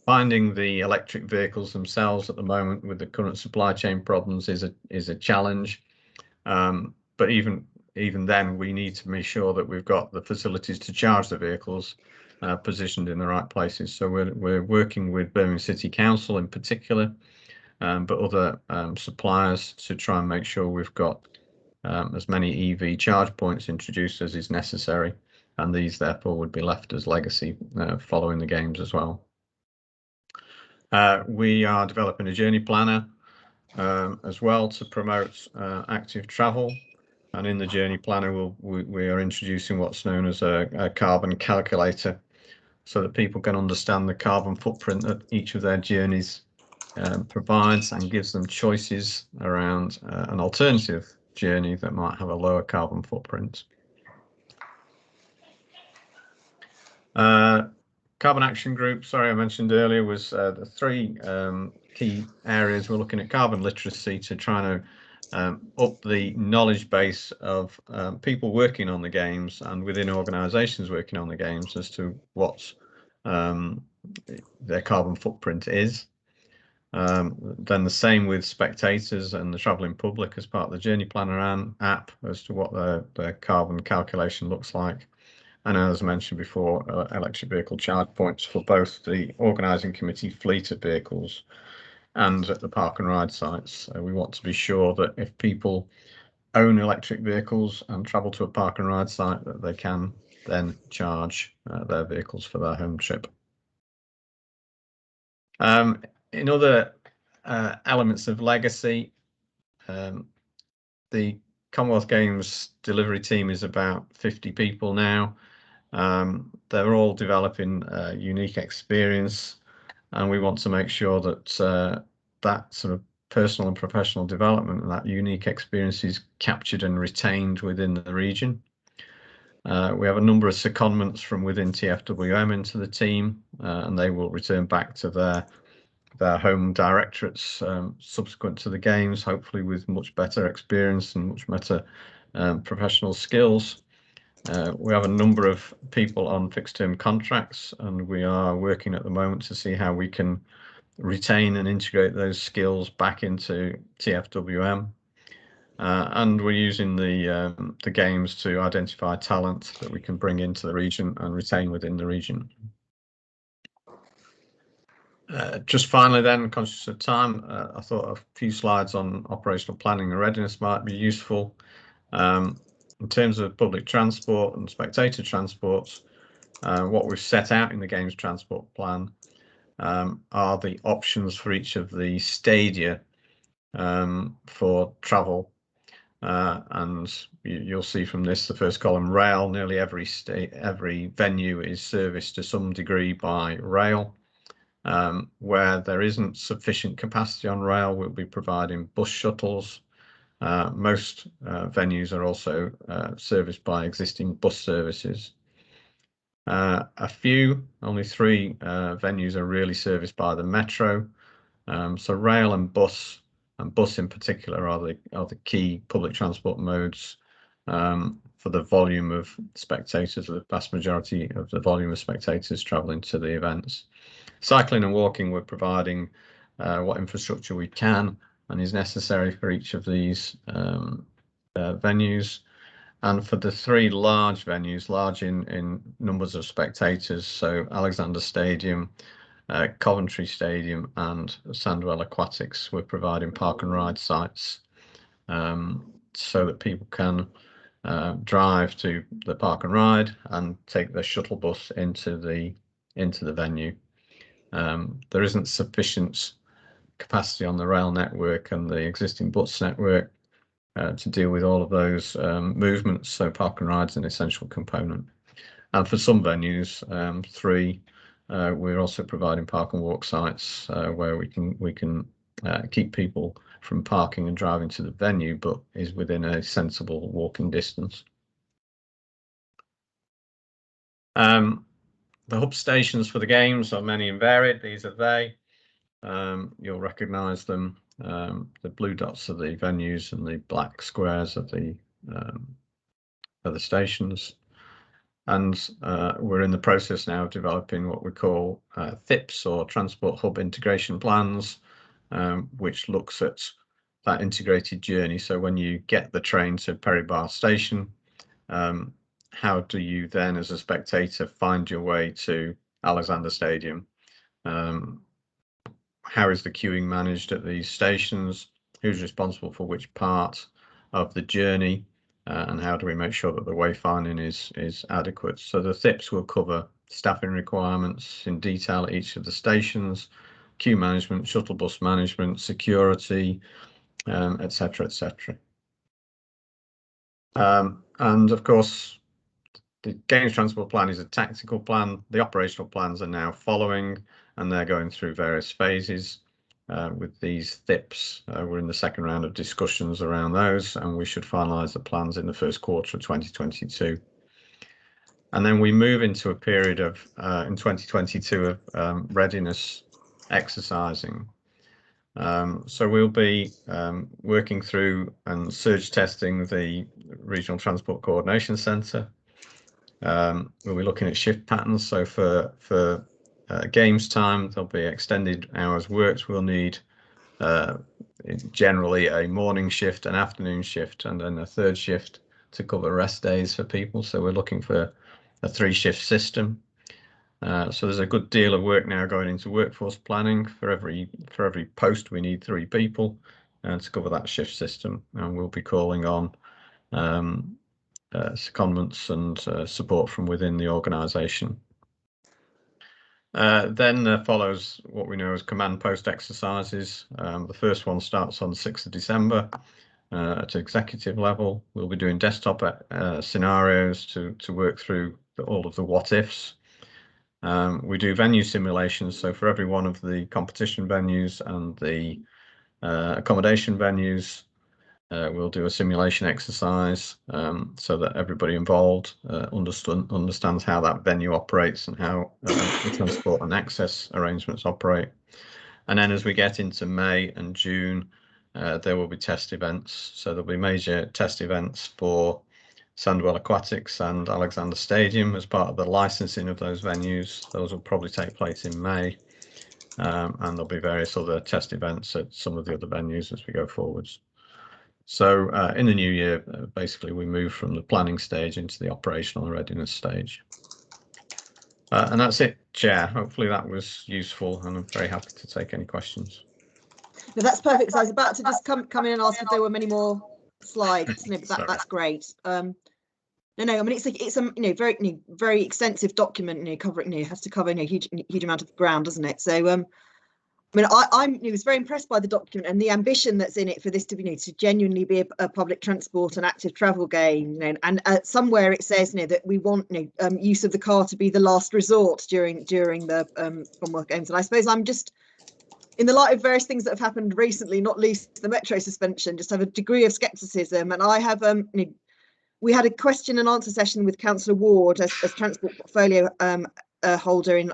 Finding the electric vehicles themselves at the moment with the current supply chain problems is a challenge, but even then we need to make sure that we've got the facilities to charge the vehicles positioned in the right places. So we're working with Birmingham City Council in particular, but other suppliers to try and make sure we've got as many EV charge points introduced as is necessary, and these therefore would be left as legacy following the games as well. We are developing a journey planner as well to promote active travel. And in the journey planner, we are introducing what's known as a carbon calculator, so that people can understand the carbon footprint that each of their journeys provides, and gives them choices around an alternative journey that might have a lower carbon footprint. Carbon Action Group, sorry, I mentioned earlier, was the three key areas. We're looking at carbon literacy to try to up the knowledge base of people working on the games and within organisations working on the games as to what their carbon footprint is. Then the same with spectators and the travelling public as part of the Journey Planner app as to what their carbon calculation looks like. And as mentioned before, electric vehicle charge points for both the organising committee fleet of vehicles and at the park and ride sites. We want to be sure that if people own electric vehicles and travel to a park and ride site, that they can then charge their vehicles for their home trip. In other elements of legacy, the Commonwealth Games delivery team is about 50 people now. They're all developing unique experience, and we want to make sure that that sort of personal and professional development and that unique experience is captured and retained within the region. We have a number of secondments from within TFWM into the team, and they will return back to their home directorates subsequent to the games, hopefully with much better experience and much better professional skills. We have a number of people on fixed term contracts, and we are working at the moment to see how we can retain and integrate those skills back into TFWM. And we're using the games to identify talent that we can bring into the region and retain within the region. Just finally then, conscious of time, I thought a few slides on operational planning and readiness might be useful. In terms of public transport and spectator transport, what we've set out in the Games Transport Plan are the options for each of the stadia for travel. And you'll see from this, the first column, rail. Nearly every venue is serviced to some degree by rail. Where there isn't sufficient capacity on rail, we'll be providing bus shuttles. Most venues are also serviced by existing bus services. Only three venues are really serviced by the metro. So rail and bus in particular are the key public transport modes for the volume of spectators, the vast majority of the volume of spectators travelling to the events. Cycling and walking, we're providing what infrastructure we can and is necessary for each of these venues. And for the three large venues, large in numbers of spectators, so Alexander Stadium, Coventry Stadium and Sandwell Aquatics, we're providing park and ride sites so that people can drive to the park and ride and take their shuttle bus into the venue. There isn't sufficient capacity on the rail network and the existing bus network to deal with all of those movements, so park and ride is an essential component. And for some venues, we're also providing park and walk sites where we can keep people from parking and driving to the venue, but is within a sensible walking distance. The hub stations for the games are many and varied. These are they. You'll recognise them. The blue dots are the venues and the black squares are the stations. And we're in the process now of developing what we call THIPs, or Transport Hub Integration Plans, which looks at that integrated journey. So when you get the train to Perry Bar Station, how do you then, as a spectator, find your way to Alexander Stadium? How is the queuing managed at these stations? Who's responsible for which part of the journey? And how do we make sure that the wayfinding is adequate? So the THIPs will cover staffing requirements in detail at each of the stations, queue management, shuttle bus management, security, etc., etc. And of course, the Games Transport Plan is a tactical plan. The operational plans are now following, and they're going through various phases. With these THIPs, we're in the second round of discussions around those, and we should finalise the plans in the first quarter of 2022. And then we move into a period of, in 2022, of readiness exercising. So we'll be working through and surge testing the Regional Transport Coordination Centre. We'll be looking at shift patterns. So for games time, there'll be extended hours worked. We'll need generally a morning shift, an afternoon shift, and then a third shift to cover rest days for people. So we're looking for a 3-shift system. So there's a good deal of work now going into workforce planning. For every post, we need 3 people to cover that shift system, and we'll be calling on secondments and support from within the organisation. Then follows what we know as command post exercises. The first one starts on the 6th of December at executive level. We'll be doing desktop scenarios to work through all of the what ifs. We do venue simulations, so for every one of the competition venues and the accommodation venues, we'll do a simulation exercise so that everybody involved understands how that venue operates and how the transport and access arrangements operate. And then as we get into May and June, there will be test events. So there'll be major test events for Sandwell Aquatics and Alexander Stadium as part of the licensing of those venues. Those will probably take place in May. And there'll be various other test events at some of the other venues as we go forwards. So in the new year, basically, we move from the planning stage into the operational and readiness stage. And that's it, Chair. Hopefully that was useful, and I'm very happy to take any questions. No, that's perfect. So I was about to just come in and ask if there were many more slides. No, but that's great. No, I mean it's a very extensive document. Covering has to cover huge amount of ground, doesn't it? So I mean, I was very impressed by the document and the ambition that's in it for this to be to genuinely be a public transport and active travel game. And somewhere it says that we want use of the car to be the last resort during the Commonwealth Games. And I suppose I'm just, in the light of various things that have happened recently, not least the metro suspension, just have a degree of scepticism. And I have we had a question and answer session with Councillor Ward as transport portfolio holder in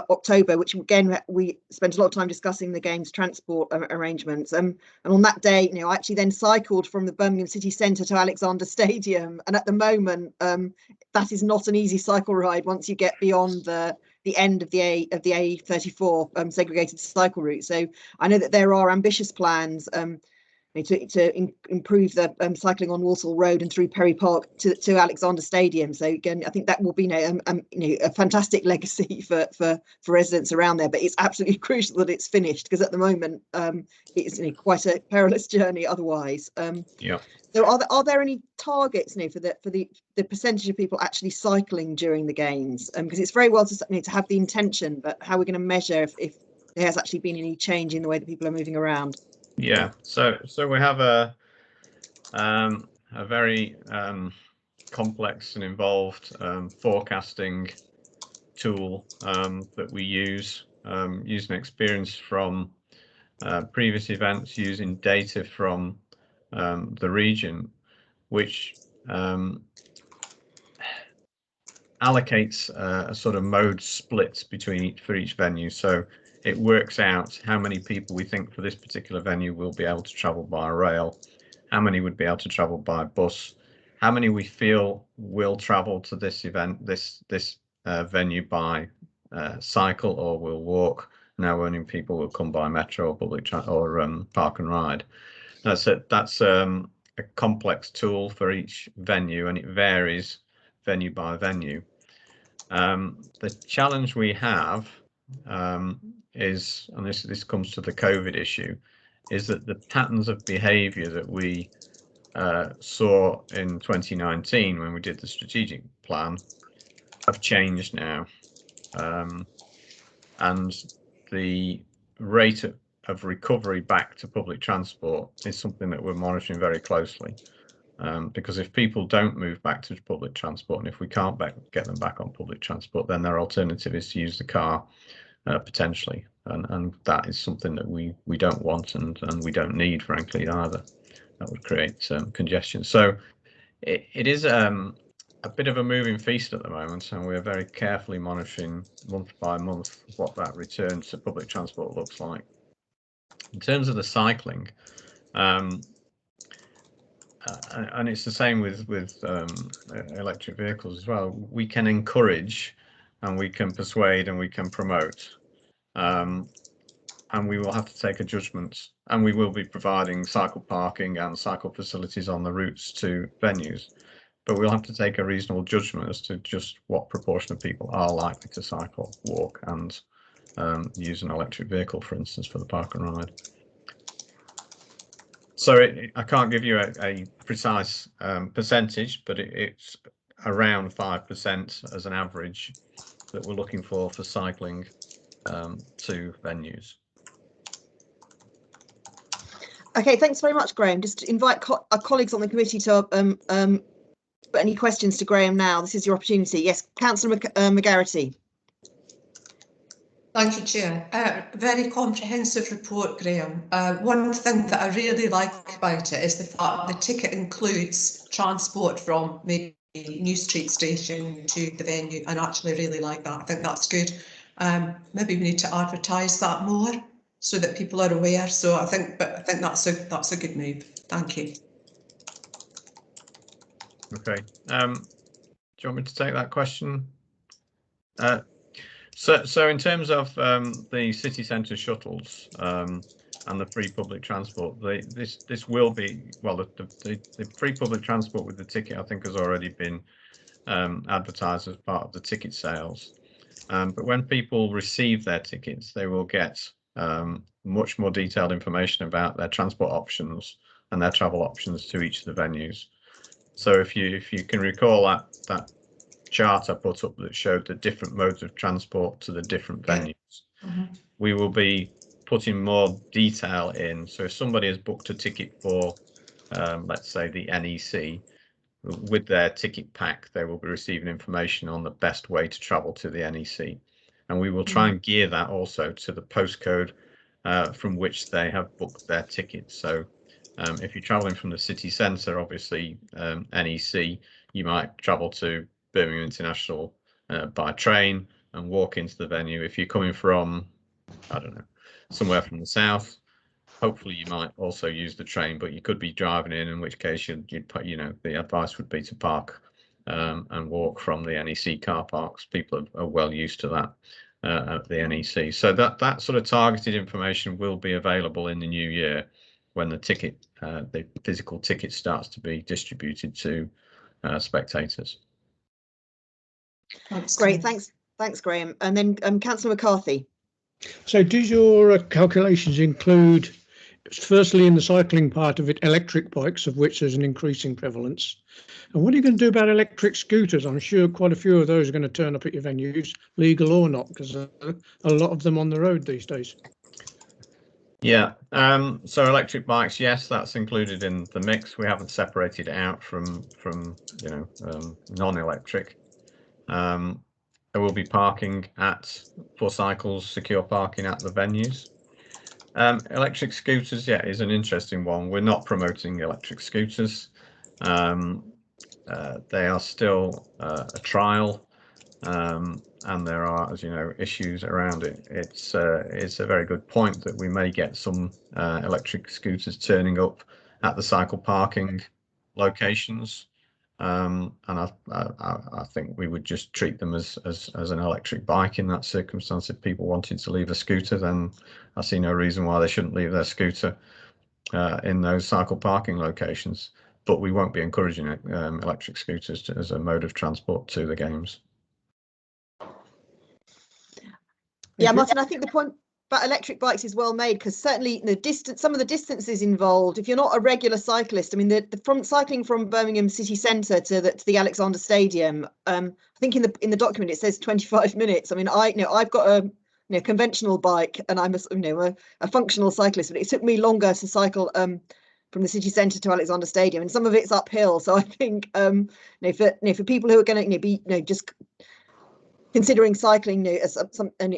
October, which again we spent a lot of time discussing the game's transport arrangements. And on that day, I actually then cycled from the Birmingham city centre to Alexander Stadium, and at the moment that is not an easy cycle ride once you get beyond the end of the A34 segregated cycle route. So I know that there are ambitious plans to improve the cycling on Walsall Road and through Perry Park to Alexander Stadium. So again, I think that will be a fantastic legacy for residents around there. But it's absolutely crucial that it's finished, because at the moment it's quite a perilous journey otherwise. Yeah. So are there any targets for the percentage of people actually cycling during the games? Because it's very well to have the intention, but how are we going to measure if there has actually been any change in the way that people are moving around? Yeah, so we have a very complex and involved forecasting tool that we use, using experience from previous events, using data from the region, which allocates a sort of mode split for each venue. So it works out how many people we think for this particular venue will be able to travel by rail, how many would be able to travel by bus, how many we feel will travel to this event, this venue by cycle or will walk. Now only people will come by metro or public or park and ride. That's a complex tool for each venue, and it varies venue by venue. The challenge we have is, and this comes to the COVID issue, is that the patterns of behaviour that we saw in 2019 when we did the strategic plan have changed now, and the rate of recovery back to public transport is something that we're monitoring very closely, because if people don't move back to public transport, and if we can't get them back on public transport, then their alternative is to use the car potentially, and that is something that we don't want and we don't need, frankly, either. That would create congestion. So it is a bit of a moving feast at the moment, and we're very carefully monitoring month by month what that return to public transport looks like. In terms of the cycling, and it's the same with electric vehicles as well, we can encourage and we can persuade and we can promote, and we will have to take a judgment, and we will be providing cycle parking and cycle facilities on the routes to venues, but we'll have to take a reasonable judgment as to just what proportion of people are likely to cycle, walk and use an electric vehicle, for instance, for the park and ride. So I can't give you a precise percentage, but it's around 5% as an average that we're looking for cycling to venues. Okay, thanks very much, Graham. Just invite our colleagues on the committee to put any questions to Graham now. This is your opportunity. Yes, Councillor McGarity. Thank you, Chair. Very comprehensive report, Graham. One thing that I really like about it is the fact the ticket includes transport from maybe New Street Station to the venue, and actually really like that. I think that's good. Maybe we need to advertise that more so that people are aware. So I think that's a good move. Thank you. Okay. Do you want me to take that question? So in terms of the city centre shuttles and the free public transport, this will be, well, the free public transport with the ticket, I think, has already been advertised as part of the ticket sales. But when people receive their tickets, they will get much more detailed information about their transport options and their travel options to each of the venues. So if you can recall that chart I put up that showed the different modes of transport to the different venues, we will be putting more detail in. So if somebody has booked a ticket for, let's say, the NEC, with their ticket pack, they will be receiving information on the best way to travel to the NEC. And we will try and gear that also to the postcode from which they have booked their tickets. So if you're traveling from the city centre, obviously NEC, you might travel to Birmingham International by train and walk into the venue. If you're coming from, I don't know, somewhere from the south, hopefully you might also use the train, but you could be driving in which case you'd put, the advice would be to park and walk from the NEC car parks. People are well used to that at the NEC. So that sort of targeted information will be available in the new year when the physical ticket starts to be distributed to spectators. Great, thanks, Graham. And then Councillor McCarthy. So does your calculations include, firstly, in the cycling part of it, electric bikes, of which there's an increasing prevalence? And what are you going to do about electric scooters? I'm sure quite a few of those are going to turn up at your venues, legal or not, because a lot of them on the road these days. Yeah, so electric bikes, yes, that's included in the mix. We haven't separated it out from non-electric. There will be parking for cycles, secure parking at the venues. Electric scooters, yeah, is an interesting one. We're not promoting electric scooters. They are still a trial. and there are, as you know, issues around it. It's a very good point that we may get some electric scooters turning up at the cycle parking locations, and I think we would just treat them as an electric bike in that circumstance. If people wanted to leave a scooter, then I see no reason why they shouldn't leave their scooter in those cycle parking locations. But we won't be encouraging electric scooters as a mode of transport to the games. Yeah, Martin, I think the point about electric bikes is well made, because certainly the distance, some of the distances involved, if you're not a regular cyclist, I mean, from cycling from Birmingham city centre to the Alexander Stadium, I think in the document it says 25 minutes. I mean, I've got a conventional bike, and I'm a functional cyclist, but it took me longer to cycle from the city centre to Alexander Stadium, and some of it's uphill. So I think for people who are going to be just considering cycling as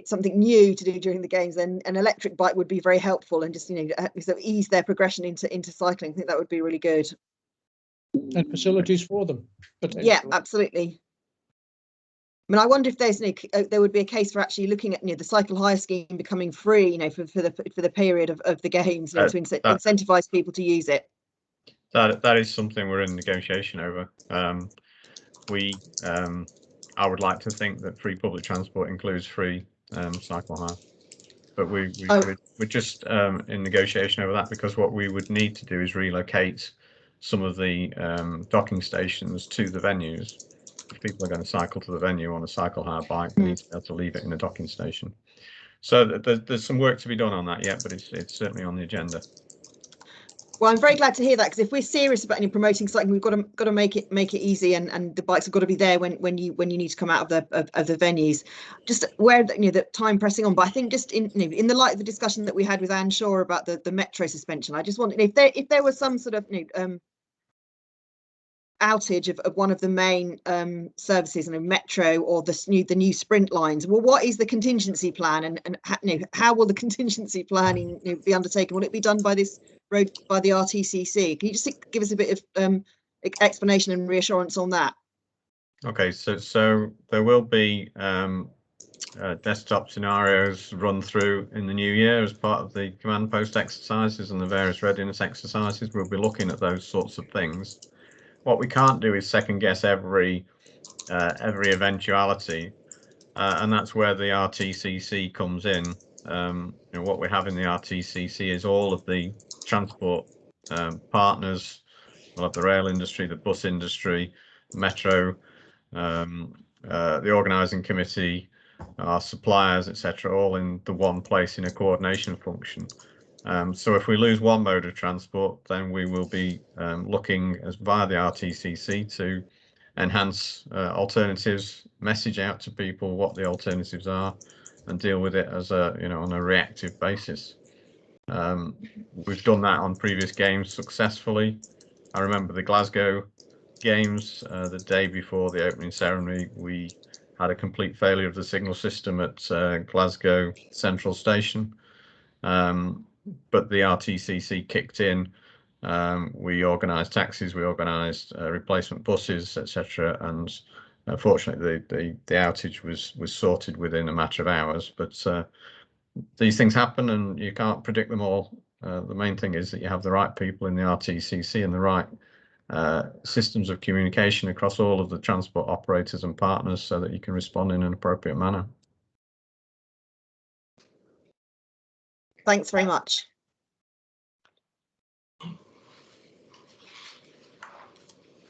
something new to do during the games, then an electric bike would be very helpful, and just sort of ease their progression into cycling. I think that would be really good. And facilities for them. Yeah, absolutely. I mean, I wonder if there would be a case for actually looking at the cycle hire scheme becoming free, for the period of the games, to incentivize people to use it. That is something we're in negotiation over. I would like to think that free public transport includes free cycle hire, but we're just in negotiation over that, because what we would need to do is relocate some of the docking stations to the venues. If people are going to cycle to the venue on a cycle hire bike, they need to be able to leave it in a docking station. So there's some work to be done on that yet, but it's certainly on the agenda. Well, I'm very glad to hear that, because if we're serious about promoting cycling, we've got to make it easy, and the bikes have got to be there when you need to come out of the venues. Just aware that that time pressing on, but I think just in the light of the discussion that we had with Anne Shaw about the metro suspension, I just wanted, if there was some sort of outage of one of the main services in a metro, or the new sprint lines, well, what is the contingency plan, and how will the contingency planning be undertaken? Will it be done by the RTCC? Can you just give us a bit of explanation and reassurance on that? Okay, so there will be desktop scenarios run through in the new year as part of the command post exercises and the various readiness exercises. We'll be looking at those sorts of things. What we can't do is second guess every eventuality, and that's where the RTCC comes in. What we have in the RTCC is all of the transport partners. We'll have the rail industry, the bus industry, metro, the organising committee, our suppliers, etc., all in the one place in a coordination function. So if we lose one mode of transport, then we will be looking via the RTCC to enhance alternatives, message out to people what the alternatives are, and deal with it as on a reactive basis. We've done that on previous games successfully. I remember the Glasgow games, the day before the opening ceremony, we had a complete failure of the signal system at Glasgow Central Station. But the RTCC kicked in. We organised taxis, we organised replacement buses, etc. And fortunately, the outage was sorted within a matter of hours. But these things happen, and you can't predict them all. The main thing is that you have the right people in the RTCC and the right systems of communication across all of the transport operators and partners, so that you can respond in an appropriate manner. Thanks very much.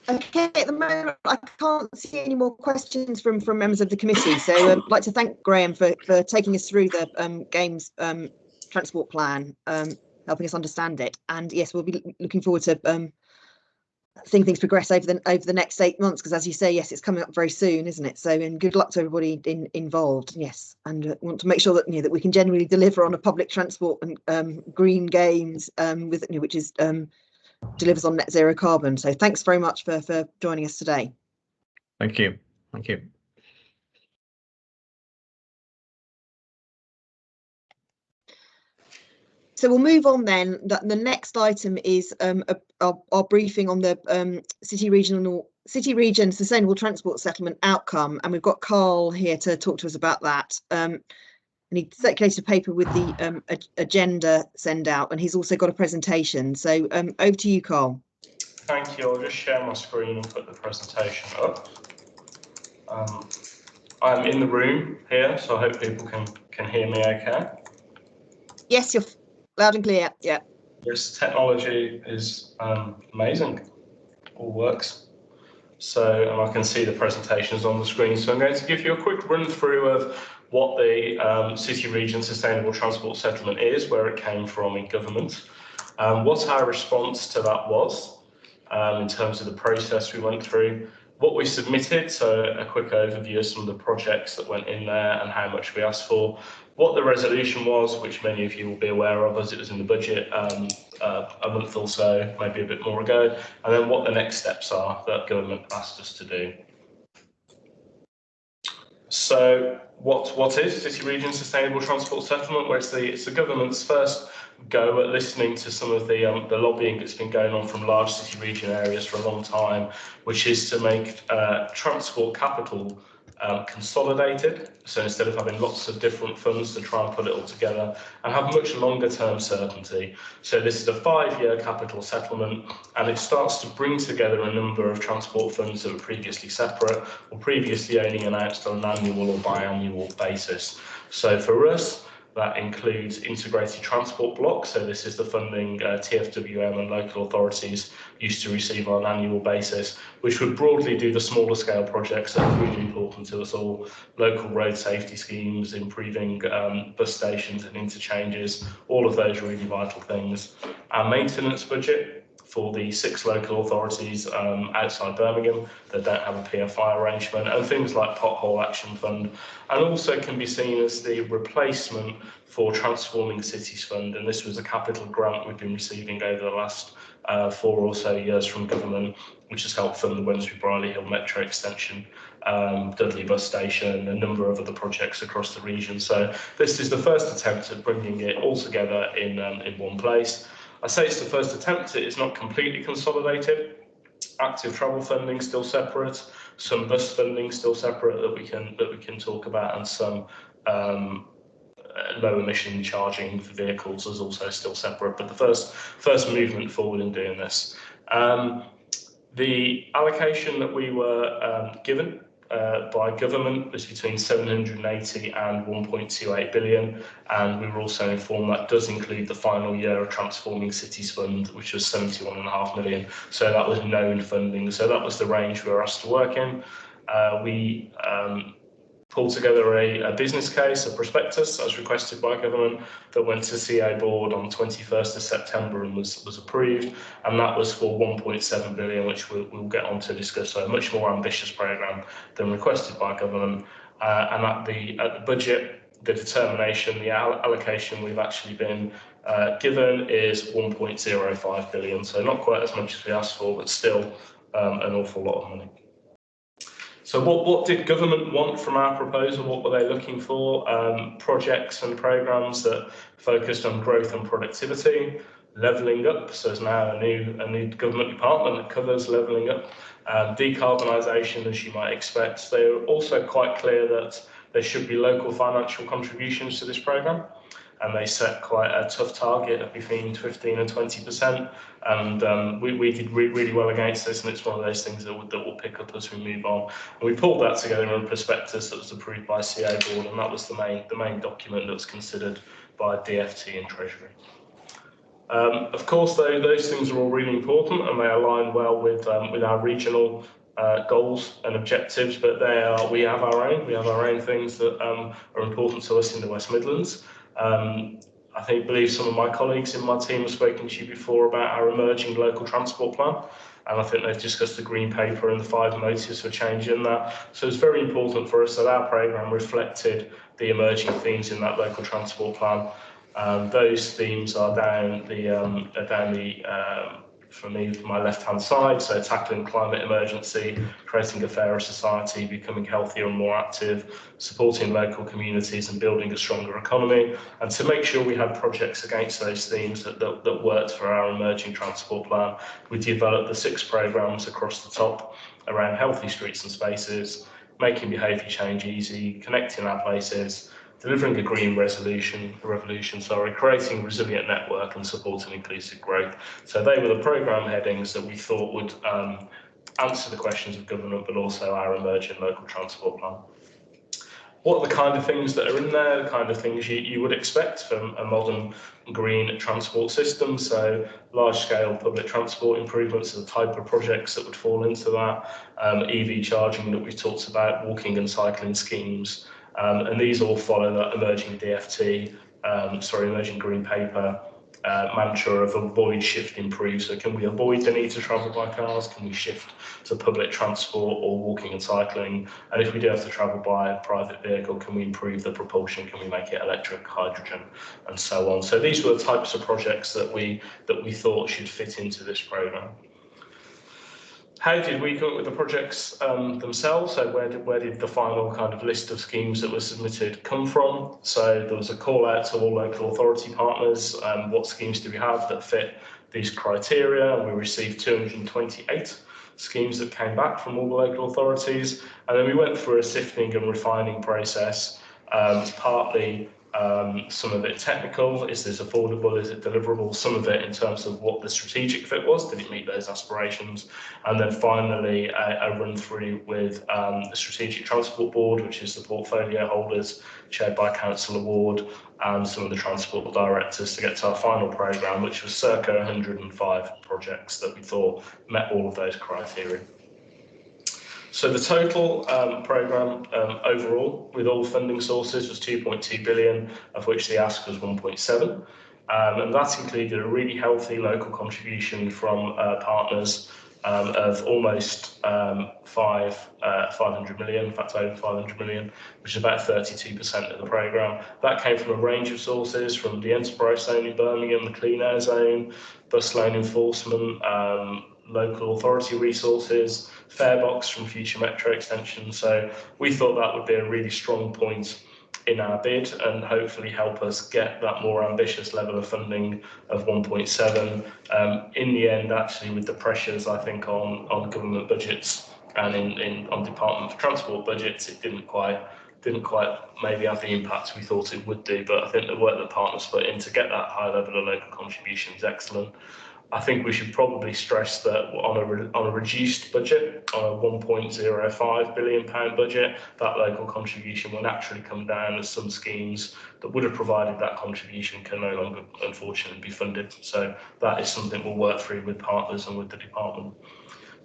Okay, at the moment I can't see any more questions from members of the committee, so I'd like to thank Graham for taking us through the games transport plan, helping us understand it. And yes, we'll be looking forward to seeing things progress over the next 8 months, because as you say, yes, it's coming up very soon, isn't it? So, and good luck to everybody involved. Yes, and want to make sure that that we can genuinely deliver on a public transport and green games with which is delivers on net zero carbon. So thanks very much for joining us today. Thank you. Thank you. So we'll move on then. The next item is our briefing on the City City Region Sustainable Transport Settlement outcome, and we've got Carl here to talk to us about that. And he circulated a paper with the agenda send out, and he's also got a presentation. So over to you, Carl. Thank you. I'll just share my screen and put the presentation up. I'm in the room here, so I hope people can hear me okay. Yes, you're loud and clear. Yeah. This technology is amazing. All works. So, and I can see the presentations on the screen. So I'm going to give you a quick run through of what the City Region Sustainable Transport Settlement is, where it came from in government, what our response to that was in terms of the process we went through, what we submitted, so a quick overview of some of the projects that went in there and how much we asked for, what the resolution was, which many of you will be aware of as it was in the budget a month or so, maybe a bit more ago, and then what the next steps are that government asked us to do. So what is City Region Sustainable Transport Settlement? Well, it's the government's first go at listening to some of the lobbying that's been going on from large city region areas for a long time, which is to make transport capital consolidated. So instead of having lots of different funds to try and put it all together and have much longer term certainty. So this is a 5-year capital settlement, and it starts to bring together a number of transport funds that were previously separate or previously only announced on an annual or biannual basis. So for us, that includes integrated transport blocks. So this is the funding TfWM and local authorities used to receive on an annual basis, which would broadly do the smaller scale projects that are really important to us all, local road safety schemes, improving bus stations and interchanges, all of those really vital things. Our maintenance budget for the 6 local authorities outside Birmingham that don't have a PFI arrangement, and things like Pothole Action Fund, and also can be seen as the replacement for Transforming Cities Fund. And this was a capital grant we've been receiving over the last 4 or so years from government, which has helped fund the Wednesbury-Brierley Hill Metro extension, Dudley Bus Station, a number of other projects across the region. So this is the first attempt at bringing it all together in one place. I say it's the first attempt, it's not completely consolidated. Active travel funding still separate, some bus funding still separate that we can talk about, and some low emission charging for vehicles is also still separate. But the first movement forward in doing this. The allocation that we were given by government was between 780 and 1.28 billion, and we were also informed that does include the final year of Transforming Cities Fund, which was 71.5 million. So that was known funding. So that was the range we were asked to work in. We pulled together a business case, a prospectus, as requested by government, that went to CA board on 21st of September and was approved, and that was for 1.7 billion, which we'll get on to discuss. So a much more ambitious programme than requested by government. And at the budget, the determination, the allocation we've actually been given is 1.05 billion. So not quite as much as we asked for, but still an awful lot of money. So what did government want from our proposal? What were they looking for? Projects and programmes that focused on growth and productivity, levelling up. So there's now a new government department that covers levelling up, decarbonisation, as you might expect. They were also quite clear that there should be local financial contributions to this programme, and they set quite a tough target of between 15 and 20%. And we did really well against this, and it's one of those things that we'll pick up as we move on. And we pulled that together in a prospectus that was approved by CA board, and that was the main document that was considered by DFT and Treasury. Of course, though, those things are all really important, and they align well with our regional goals and objectives. But we have our own things that are important to us in the West Midlands. I believe some of my colleagues in my team have spoken to you before about our emerging local transport plan, and I think they've discussed the green paper and the 5 motives for change in that. So it's very important for us that our programme reflected the emerging themes in that local transport plan. Those themes are down the for me, my left-hand side, so tackling climate emergency, creating a fairer society, becoming healthier and more active, supporting local communities and building a stronger economy, and to make sure we had projects against those themes that worked for our emerging transport plan. We developed the 6 programmes across the top around healthy streets and spaces, making behaviour change easy, connecting our places, delivering a green revolution, creating a resilient network and supporting inclusive growth. So they were the programme headings that we thought would answer the questions of government, but also our emerging local transport plan. What are the kind of things that are in there, the kind of things you would expect from a modern green transport system? So large-scale public transport improvements are the type of projects that would fall into that. EV charging that we've talked about, walking and cycling schemes, and these all follow that emerging DFT, emerging green paper mantra of avoid, shift, improve. So can we avoid the need to travel by cars? Can we shift to public transport or walking and cycling? And if we do have to travel by a private vehicle, can we improve the propulsion? Can we make it electric, hydrogen, and so on? So these were the types of projects that we thought should fit into this programme. How did we come up with the projects themselves? So where did the final kind of list of schemes that were submitted come from? So there was a call out to all local authority partners. What schemes do we have that fit these criteria? And we received 228 schemes that came back from all the local authorities. And then we went through a sifting and refining process, partly some of it technical, is this affordable, is it deliverable, some of it in terms of what the strategic fit was, did it meet those aspirations, and then finally a run through with the Strategic Transport Board, which is the portfolio holders chaired by Councillor Ward and some of the transport directors, to get to our final programme, which was circa 105 projects that we thought met all of those criteria. So the total programme overall, with all funding sources, was 2.2 billion, of which the ask was 1.7. And that included a really healthy local contribution from partners of almost 500 million, in fact over 500 million, which is about 32% of the programme. That came from a range of sources, from the enterprise zone in Birmingham, the clean air zone, bus lane enforcement, local authority resources, farebox from future metro extension. So we thought that would be a really strong point in our bid and hopefully help us get that more ambitious level of funding of 1.7. In the end, actually, with the pressures, I think, on government budgets and on Department for Transport budgets, it didn't quite maybe have the impact we thought it would do. But I think the work that partners put in to get that high level of local contribution is excellent. I think we should probably stress that on a reduced budget, on a £1.05 billion budget, that local contribution will naturally come down, as some schemes that would have provided that contribution can no longer, unfortunately, be funded. So that is something we'll work through with partners and with the department.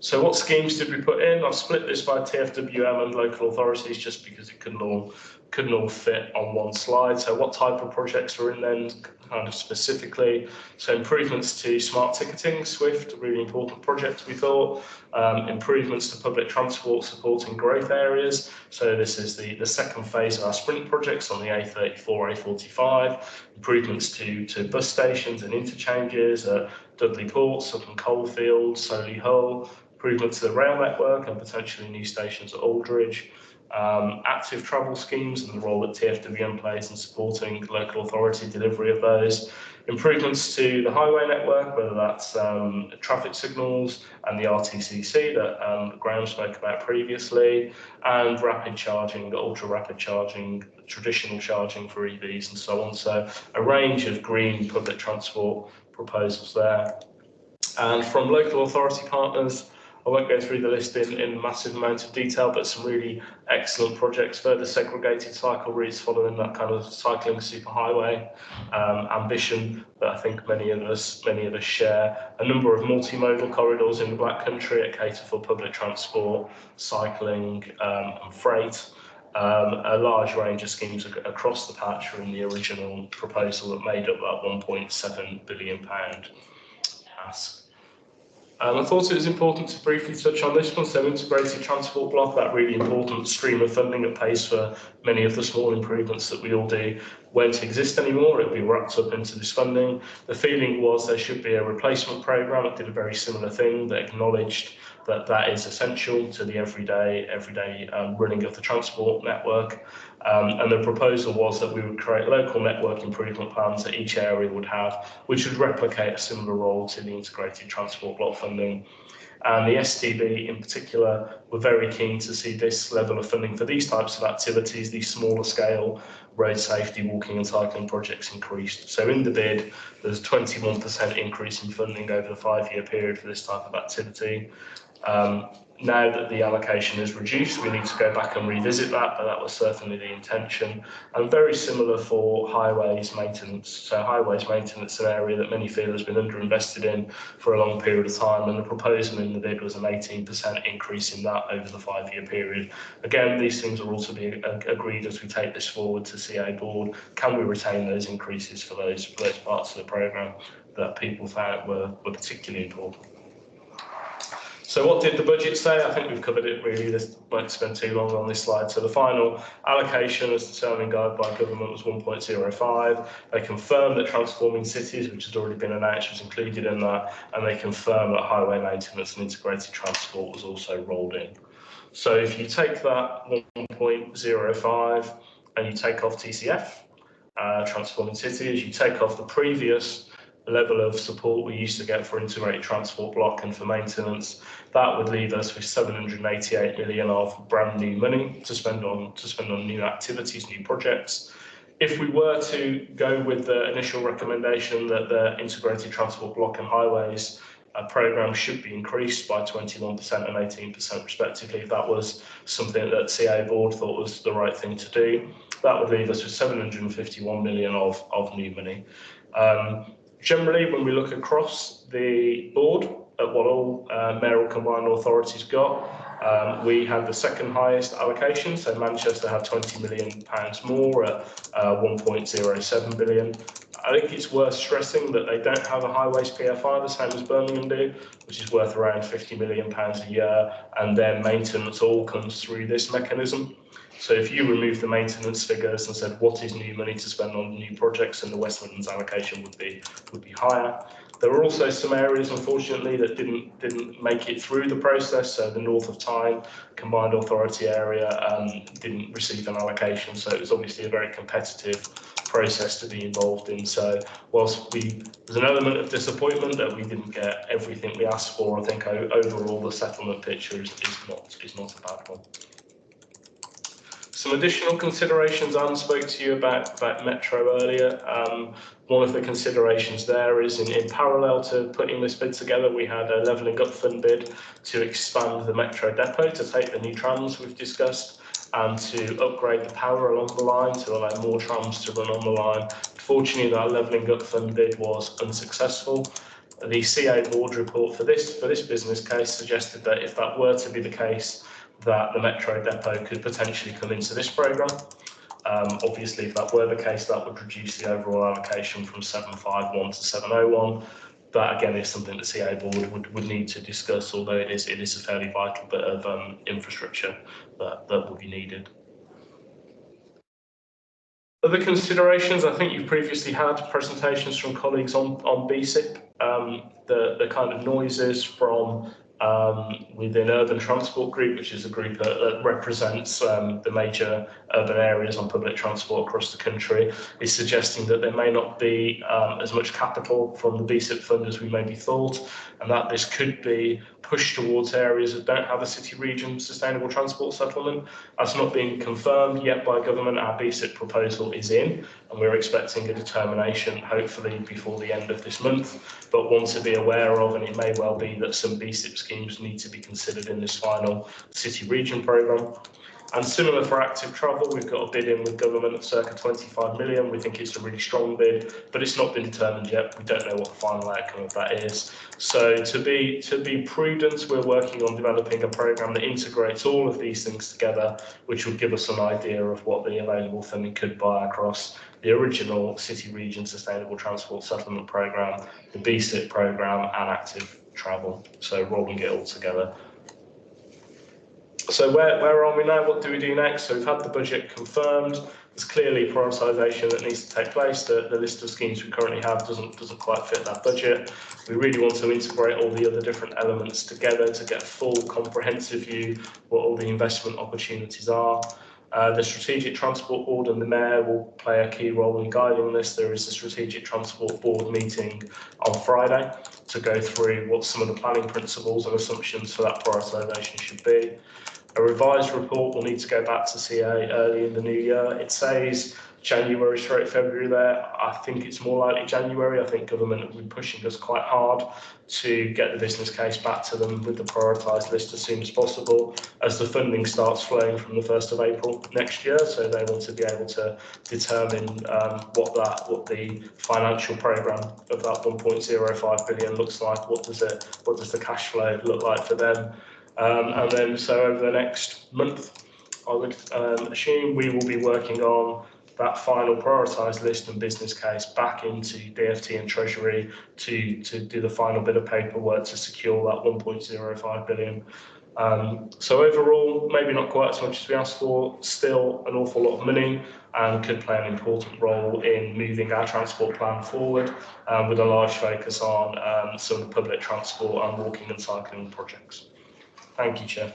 So what schemes did we put in? I've split this by TFWM and local authorities just because it couldn't all fit on one slide. So what type of projects were in then, kind of specifically? So improvements to smart ticketing, SWIFT, a really important project we thought. Improvements to public transport supporting growth areas. So this is the second phase of our sprint projects on the A34, A45. Improvements to bus stations and interchanges at Dudley Port, Sutton Coalfield, Solihull. Improvements to the rail network and potentially new stations at Aldridge. Active travel schemes and the role that TFWM plays in supporting local authority delivery of those. Improvements to the highway network, whether that's traffic signals and the RTCC that Graham spoke about previously, and rapid charging, ultra rapid charging, traditional charging for EVs and so on. So a range of green public transport proposals there. And from local authority partners, I won't go through the list in massive amount of detail, but some really excellent projects, further segregated cycle routes following that kind of cycling superhighway ambition that I think many of us share. A number of multimodal corridors in the Black Country that cater for public transport, cycling and freight. A large range of schemes across the patch from the original proposal that made up that £1.7 billion ask. I thought it was important to briefly touch on this one. So integrated transport block, that really important stream of funding that pays for many of the small improvements that we all do, won't exist anymore. It'll be wrapped up into this funding. The feeling was there should be a replacement programme that did a very similar thing, that acknowledged that that is essential to the everyday running of the transport network. And the proposal was that we would create local network improvement plans that each area would have, which would replicate a similar role to the integrated transport block funding. And the STB in particular were very keen to see this level of funding for these types of activities, these smaller scale road safety, walking and cycling projects increased. So in the bid, there's a 21% increase in funding over the 5-year period for this type of activity. Now that the allocation is reduced, we need to go back and revisit that, but that was certainly the intention. And very similar for highways maintenance. So highways maintenance is an area that many feel has been underinvested in for a long period of time, and the proposal in the bid was an 18% increase in that over the 5-year period. Again, these things are also being agreed as we take this forward to CA board. Can we retain those increases for those parts of the programme that people found were particularly important? So what did the budget say? I think we've covered it really, this won't spend too long on this slide. So the final allocation as determined by government was 1.05. They confirmed that transforming cities, which has already been announced, was included in that, and they confirmed that highway maintenance and integrated transport was also rolled in. So if you take that 1.05 and you take off TCF, transforming cities, you take off the previous level of support we used to get for integrated transport block and for maintenance, that would leave us with 788 million of brand new money to spend on new activities, new projects. If we were to go with the initial recommendation that the integrated transport block and highways programme should be increased by 21% and 18% respectively, if that was something that CA board thought was the right thing to do, that would leave us with 751 million of new money. Generally, when we look across the board at what all mayoral combined authorities got, we had the second highest allocation. So Manchester had £20 million more at 1.07 billion. I think it's worth stressing that they don't have a highways PFI, the same as Birmingham do, which is worth around £50 million a year, and their maintenance all comes through this mechanism. So if you remove the maintenance figures and said what is new money to spend on new projects, and the West Midlands allocation would be higher. There were also some areas, unfortunately, that didn't make it through the process. So the North of Tyne combined authority area didn't receive an allocation. So it was obviously a very competitive process to be involved in. So whilst there's an element of disappointment that we didn't get everything we asked for, I think overall the settlement picture is not a bad one. Some additional considerations. Anne spoke to you about Metro earlier. One of the considerations there is in parallel to putting this bid together, we had a levelling up fund bid to expand the Metro depot to take the new trams we've discussed and to upgrade the power along the line to allow more trams to run on the line. Fortunately, that levelling up fund bid was unsuccessful. The CA board report for this business case suggested that if that were to be the case, that the Metro depot could potentially come into this programme. Obviously, if that were the case, that would reduce the overall allocation from 751 to 701. That again is something the CA board would need to discuss, although it is a fairly vital bit of infrastructure that will be needed. Other considerations, I think you've previously had presentations from colleagues on BSIP, the kind of noises from within Urban Transport Group, which is a group that represents the major urban areas on public transport across the country, is suggesting that there may not be as much capital from the BSIP fund as we maybe thought, and that this could be pushed towards areas that don't have a city region sustainable transport settlement. That's not being confirmed yet by government. Our BSIP proposal is in, and we're expecting a determination hopefully before the end of this month, but one to be aware of, and it may well be that some BSIP schemes need to be considered in this final city region programme. And similar for active travel, we've got a bid in with government of circa 25 million. We think it's a really strong bid, but it's not been determined yet. We don't know what the final outcome of that is. So to be prudent, we're working on developing a programme that integrates all of these things together, which will give us an idea of what the available funding could buy across the original City Region Sustainable Transport Settlement Programme, the BSIP programme, and active travel. So rolling it all together. So where are we now? What do we do next? So we've had the budget confirmed. There's clearly prioritisation that needs to take place. The list of schemes we currently have doesn't quite fit that budget. We really want to integrate all the other different elements together to get a full comprehensive view what all the investment opportunities are. The Strategic Transport Board and the Mayor will play a key role in guiding this. There is a Strategic Transport Board meeting on Friday to go through what some of the planning principles and assumptions for that prioritisation should be. A revised report will need to go back to CA early in the new year. It says January straight February there. I think it's more likely January. I think government have been pushing us quite hard to get the business case back to them with the prioritised list as soon as possible, as the funding starts flowing from the 1st of April next year. So they want to be able to determine what the financial programme of that 1.05 billion looks like. What does the cash flow look like for them? And then so over the next month, I would assume we will be working on that final prioritised list and business case back into DFT and Treasury to do the final bit of paperwork to secure that 1.05 billion. So overall, maybe not quite as much as we asked for, still an awful lot of money, and could play an important role in moving our transport plan forward, with a large focus on some of the public transport and walking and cycling projects. Thank you, Chair.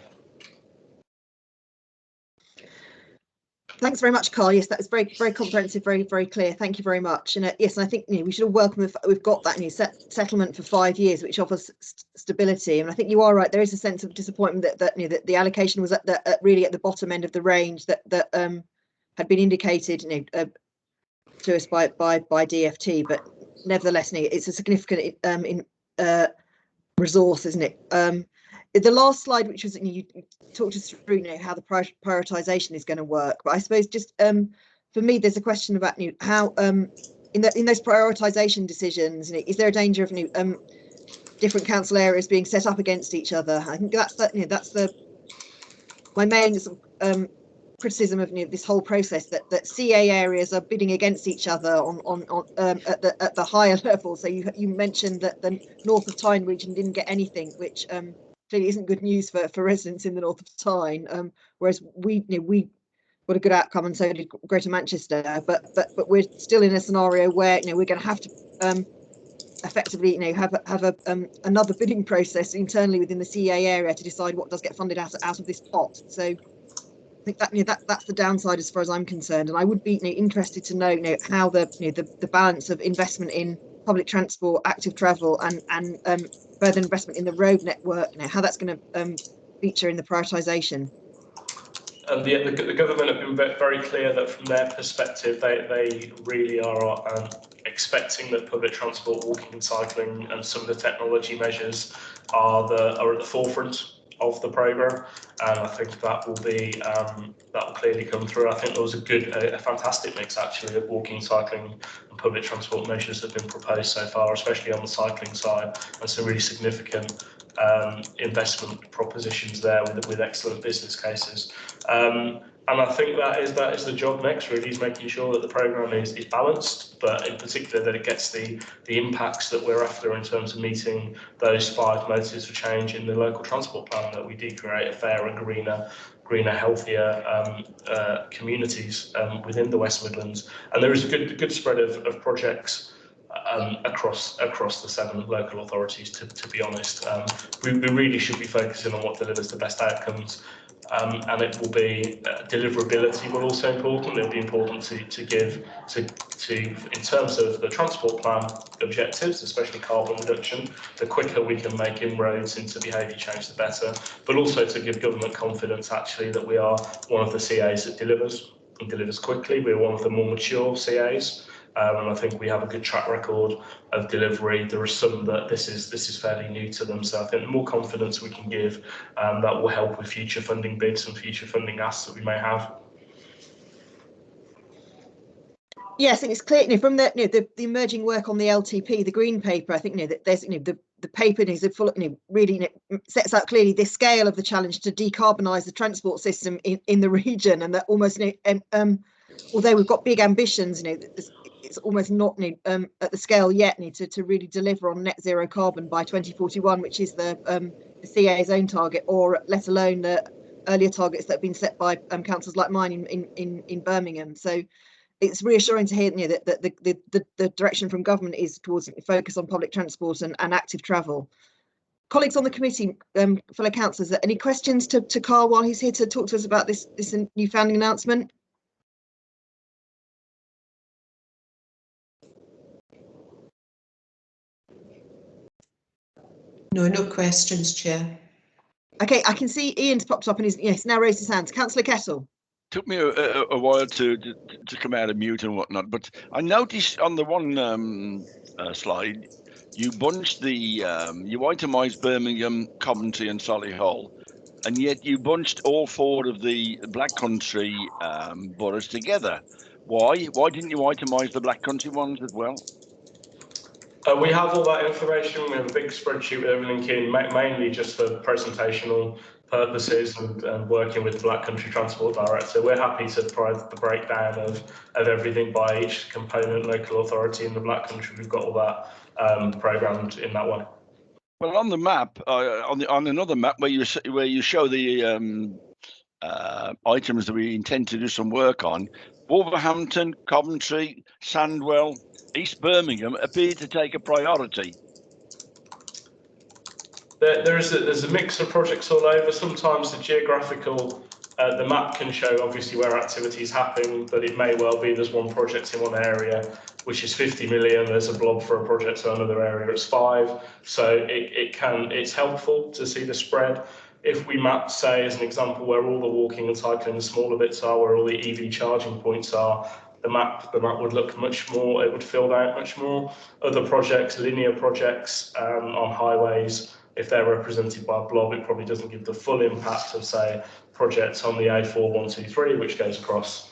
Thanks very much, Carl. Yes, that was very comprehensive, very clear. Thank you very much. And yes, and I think we should all welcome if we've got that new settlement for 5 years, which offers stability. And I think you are right. There is a sense of disappointment that the allocation was really at the bottom end of the range that had been indicated to us by DFT. But nevertheless, it's a significant resource, isn't it? The last slide, which was you talked us through how the prioritisation is going to work, but I suppose just for me, there's a question about how in those prioritisation decisions, is there a danger of different council areas being set up against each other? I think that's my main criticism of this whole process, that CA areas are bidding against each other at the higher level. So you mentioned that the North of Tyne region didn't get anything, which clearly isn't good news for residents in the North of Tyne, whereas we got a good outcome, and so did Greater Manchester. But we're still in a scenario where we're going to have to effectively have another bidding process internally within the CA area to decide what does get funded out of this pot. So I think that's the downside as far as I'm concerned, and I would be interested to know how the balance of investment in public transport, active travel, and further investment in the road network, how that's going to feature in the prioritisation. And the government have been very clear that from their perspective, they really are expecting that public transport, walking and cycling, and some of the technology measures are at the forefront of the programme, and I think that will clearly come through. I think there was a fantastic mix actually of walking, cycling, and public transport measures that have been proposed so far, especially on the cycling side, and some really significant investment propositions there with excellent business cases. And I think that is the job next, really, is making sure that the programme is balanced, but in particular that it gets the impacts that we're after in terms of meeting those 5 motives for change in the local transport plan, that we do create a fairer and greener, healthier communities within the West Midlands. And there is a good spread of projects across the 7 local authorities, to be honest. We really should be focusing on what delivers the best outcomes. And it will be deliverability, but also important. It'll be important to give in terms of the transport plan objectives, especially carbon reduction. The quicker we can make inroads into behaviour change, the better. But also to give government confidence, actually, that we are one of the CAs that delivers quickly. We're one of the more mature CAs. And I think we have a good track record of delivery. There are some that this is fairly new to them, so I think the more confidence we can give, that will help with future funding bids and future funding asks that we may have. Yes, and it's clear from the emerging work on the LTP, the green paper. I think that there's the paper is full really sets out clearly the scale of the challenge to decarbonise the transport system in the region, and that almost although we've got big ambitions, it's almost not at the scale yet to really deliver on net zero carbon by 2041, which is the CA's own target, or let alone the earlier targets that have been set by councils like mine in Birmingham. So it's reassuring to hear that the direction from government is towards focus on public transport and active travel. Colleagues on the committee, fellow councillors, any questions to Carl while he's here to talk to us about this new founding announcement? No questions, Chair. Okay, I can see Ian's popped up and he's now raised his hand. Councillor Kettle. Took me a while to come out of mute and whatnot, but I noticed on the one slide you bunched the you itemised Birmingham, Coventry, and Solihull, and yet you bunched all 4 of the Black Country boroughs together. Why? Why didn't you itemise the Black Country ones as well? We have all that information. We have a big spreadsheet with everything in, mainly just for presentational purposes and working with the Black Country Transport Director. We're happy to provide the breakdown of everything by each component, local authority in the Black Country. We've got all that programmed in that way. Well, on the map, on another map where you show the items that we intend to do some work on, Wolverhampton, Coventry, Sandwell, East Birmingham appear to take a priority. There's a mix of projects all over. Sometimes the geographical, the map can show obviously where activity is happening, but it may well be there's one project in one area which is 50 million. There's a blob for a project in another area, it's 5. So it's helpful to see the spread. If we map, say, as an example, where all the walking and cycling, the smaller bits are, where all the EV charging points are, the map would look much more, it would fill out much more. Other projects, linear projects on highways, if they're represented by a blob, it probably doesn't give the full impact of, say, projects on the A4123, which goes across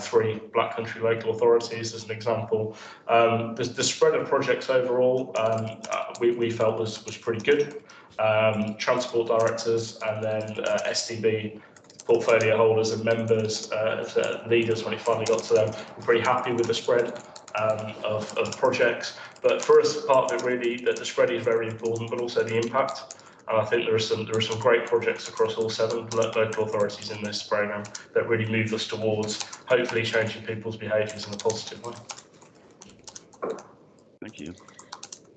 3 Black Country local authorities, as an example. The spread of projects overall, we felt was pretty good. Transport directors and then STB portfolio holders and members, leaders, when it finally got to them, were pretty happy with the spread of projects. But for us, part of it really, that the spread is very important, but also the impact. And I think there are some great projects across all 7 local authorities in this programme that really move us towards hopefully changing people's behaviours in a positive way. Thank you.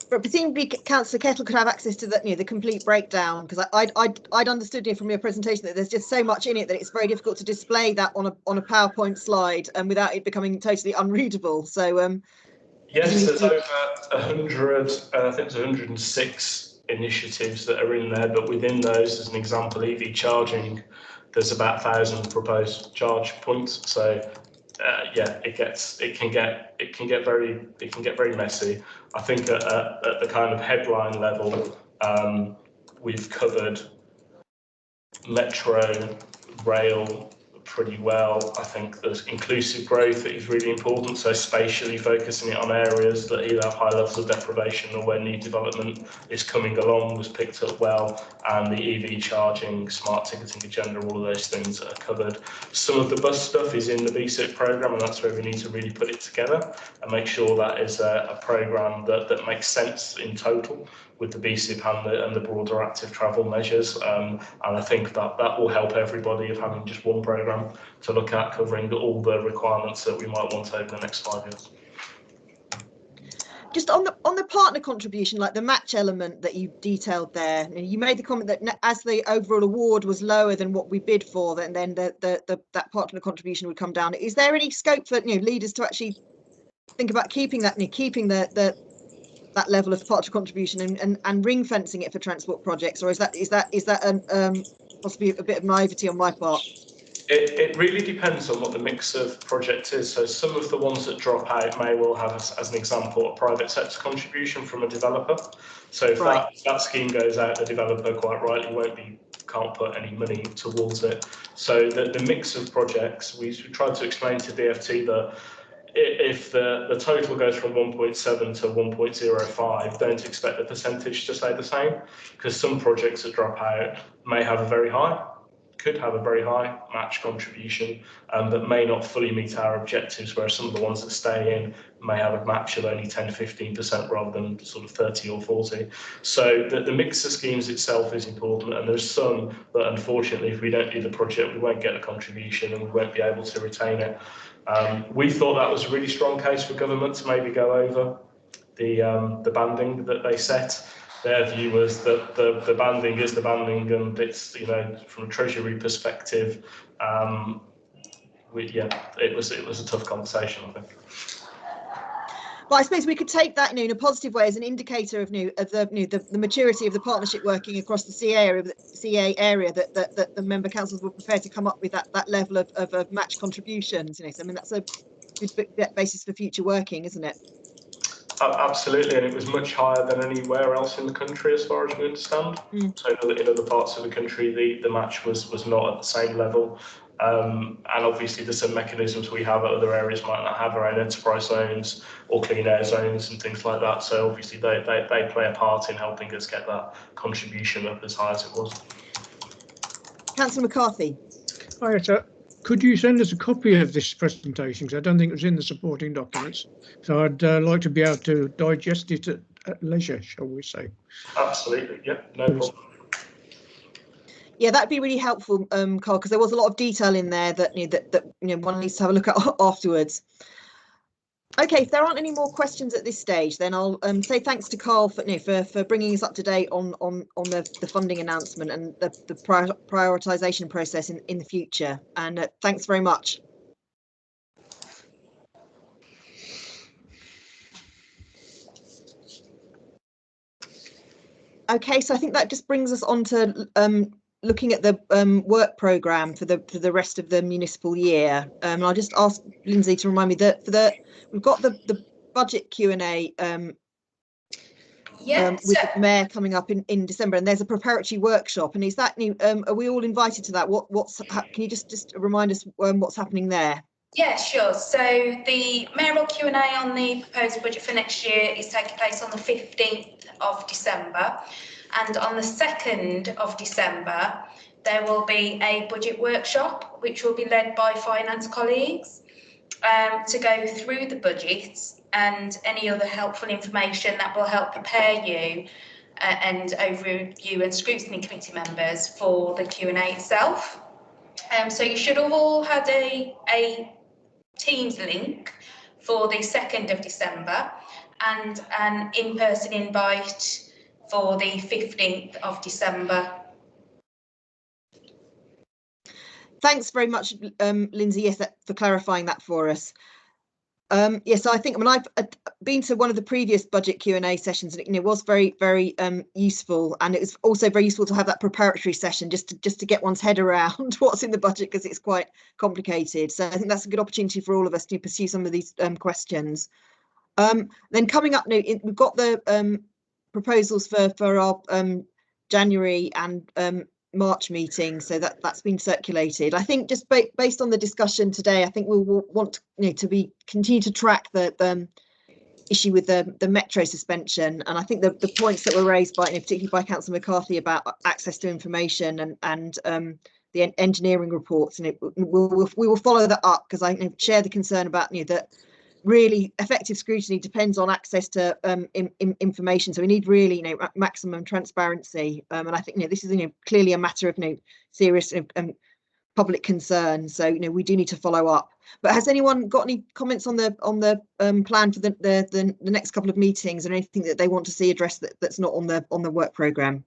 But presumably Councillor Kettle could have access to the complete breakdown, because I'd understood from your presentation that there's just so much in it that it's very difficult to display that on a PowerPoint slide and without it becoming totally unreadable. So yes, there's over 100. I think there's 106 initiatives that are in there, but within those, as an example, EV charging, there's about 1,000 proposed charge points. So yeah, it can get very messy. I think at the kind of headline level, we've covered metro, rail pretty well. I think there's inclusive growth that is really important, so spatially focusing it on areas that either have high levels of deprivation or where new development is coming along was picked up well, and the EV charging, smart ticketing agenda, all of those things are covered. Some of the bus stuff is in the BSIP programme, and that's where we need to really put it together and make sure that is a programme that makes sense in total with the BSIP and the broader active travel measures, and I think that will help everybody of having just one programme to look at covering all the requirements that we might want over the next 5 years. Just on the partner contribution, like the match element that you detailed there, you made the comment that as the overall award was lower than what we bid for, then that partner contribution would come down. Is there any scope for leaders to actually think about keeping that level of partner contribution and ring fencing it for transport projects, or is that possibly a bit of naivety on my part? It really depends on what the mix of projects is. So some of the ones that drop out may well have, as an example, a private sector contribution from a developer. So if that scheme goes out, the developer quite rightly can't put any money towards it. So the mix of projects, we tried to explain to DFT that if the total goes from 1.7 to 1.05, don't expect the percentage to stay the same, because some projects that drop out may have a very high could have a very high match contribution, but may not fully meet our objectives, whereas some of the ones that stay in may have a match of only 10 to 15% rather than sort of 30 or 40. So the mix of schemes itself is important, and there's some that unfortunately, if we don't do the project, we won't get a contribution and we won't be able to retain it. We thought that was a really strong case for government to maybe go over the banding that they set. Their view was that the banding is the banding, and it's, you know, from a treasury perspective, it was a tough conversation, I think. Well, I suppose we could take that, in a positive way as an indicator of the maturity of the partnership working across the CA area that the member councils were prepared to come up with that level of match contributions. So, I mean, that's a good basis for future working, isn't it? Absolutely, and it was much higher than anywhere else in the country, as far as we understand. So in other parts of the country, the match was not at the same level. And obviously there's some mechanisms we have that other areas might not have, around enterprise zones or clean air zones and things like that. So obviously they play a part in helping us get that contribution up as high as it was. Councillor McCarthy. Hi, sir. Could you send us a copy of this presentation? Because I don't think it was in the supporting documents. So I'd like to be able to digest it at leisure, shall we say. Absolutely, yeah, no problem. Yeah, that'd be really helpful, Carl, because there was a lot of detail in there that one needs to have a look at afterwards. Okay, if there aren't any more questions at this stage, then I'll say thanks to Carl for bringing us up to date on the funding announcement and the prioritisation process in the future. And thanks very much. Okay, so I think that just brings us on to looking at the work programme for the rest of the municipal year. And I'll just ask Lindsay to remind me that we've got the budget Q&A with the Mayor coming up in December, and there's a preparatory workshop. And is that new? Are we all invited to that? Can you just remind us what's happening there? Yeah, sure. So the mayoral Q&A on the proposed budget for next year is taking place on the 15th of December. And on the 2nd of December, there will be a budget workshop, which will be led by finance colleagues to go through the budgets and any other helpful information that will help prepare you and overview and scrutiny committee members for the Q&A itself. So you should have all had a Teams link for the 2nd of December and an in-person invite for the 15th of December. Thanks very much, Lindsay, yes, for clarifying that for us. Yes, I think I've been to one of the previous budget Q&A sessions, and it was very, very useful, and it was also very useful to have that preparatory session just to get one's head around what's in the budget, because it's quite complicated. So I think that's a good opportunity for all of us to pursue some of these questions. Then coming up now, we've got the proposals for our January and March meeting, so that's been circulated. I think just based on the discussion today, I think we'll want to continue to track the issue with the metro suspension, and I think the points that were raised by particularly by Councillor McCarthy about access to information and the engineering reports, and we will follow that up, because I share the concern about that really effective scrutiny depends on access to information. So we need really maximum transparency, and I think this is clearly a matter of serious public concern. So we do need to follow up. But has anyone got any comments on the plan for the next couple of meetings, and anything that they want to see addressed that's not on the work programme?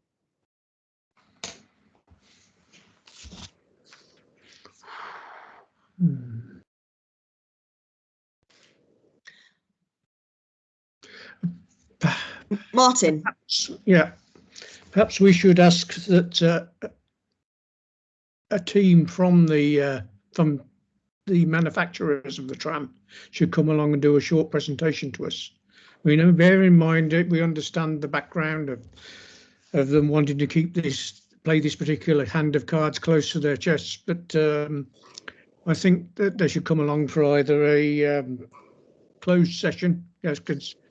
Martin. Yeah, perhaps we should ask that a team from the manufacturers of the tram should come along and do a short presentation to us. Bear in mind that we understand the background of them wanting to play this particular hand of cards close to their chests, but I think that they should come along for either a closed session,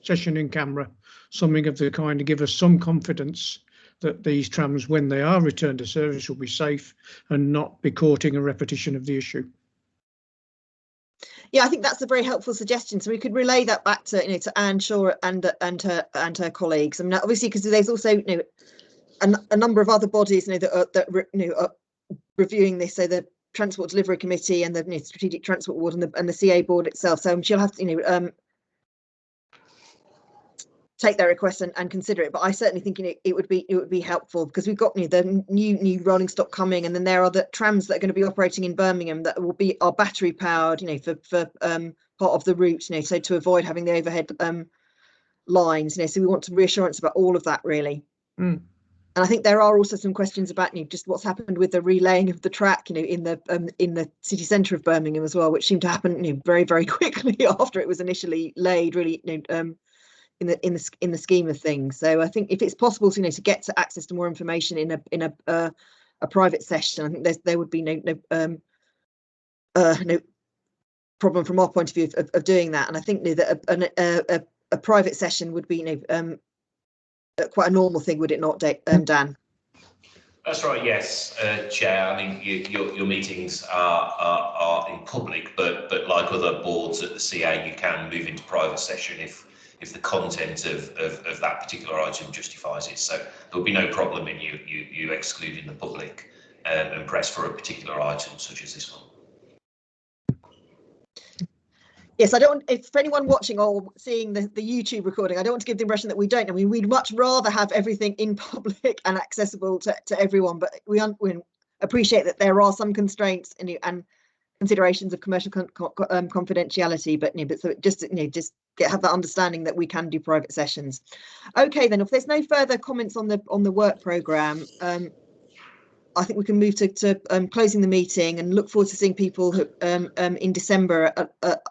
session in camera, something of the kind to give us some confidence that these trams, when they are returned to service, will be safe and not be courting a repetition of the issue. Yeah, I think that's a very helpful suggestion. So we could relay that back to to Anne Shaw and her colleagues. I mean, obviously, because there's also a number of other bodies that are reviewing this. So the Transport Delivery Committee and the Strategic Transport Board and the CA Board itself. So she'll have to take their request and consider it. But I certainly think it would be helpful, because we've got the new rolling stock coming, and then there are the trams that are going to be operating in Birmingham that will be are battery powered, for part of the route, so to avoid having the overhead lines, so we want some reassurance about all of that, really. And I think there are also some questions about just what's happened with the relaying of the track, in the city centre of Birmingham as well, which seemed to happen very, very quickly after it was initially laid, really, in the scheme of things. So I think if it's possible to to get to access to more information in a private session, I think there would be no problem from our point of view of doing that. And I think that a private session would be quite a normal thing, would it not, Dan? That's right. Yes, Chair. I mean, your meetings are in public, but like other boards at the CA, you can move into private session if the content of that particular item justifies it. So there'll be no problem in you excluding the public and press for a particular item such as this one. Yes, I don't. If for anyone watching or seeing the YouTube recording, I don't want to give the impression that we don't. I mean, we'd much rather have everything in public and accessible to everyone, but we appreciate that there are some constraints and considerations of commercial confidentiality. But so just have that understanding that we can do private sessions. Okay, then if there's no further comments on the work programme, I think we can move to closing the meeting and look forward to seeing people who, in December at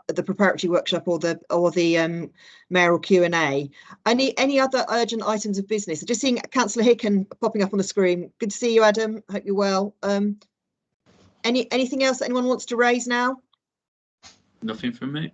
the preparatory workshop or the mayoral Q&A. Any other urgent items of business? Just seeing Councillor Hicken popping up on the screen. Good to see you, Adam. Hope you're well. Anything else that anyone wants to raise now? Nothing from me.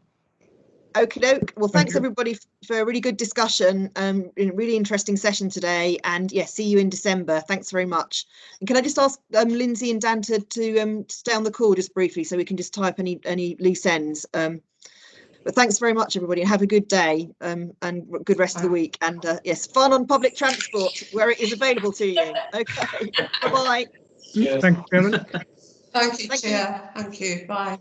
Okie doke. Well, thanks everybody for a really good discussion. Really interesting session today. And yes, see you in December. Thanks very much. And can I just ask Lindsay and Dan to stay on the call just briefly, so we can just type any loose ends. But thanks very much, everybody, and have a good day and good rest of the week. And yes, fun on public transport where it is available to you. Okay. Bye bye. Thank you, Chairman. Thank you, Chair. Thank you. Bye.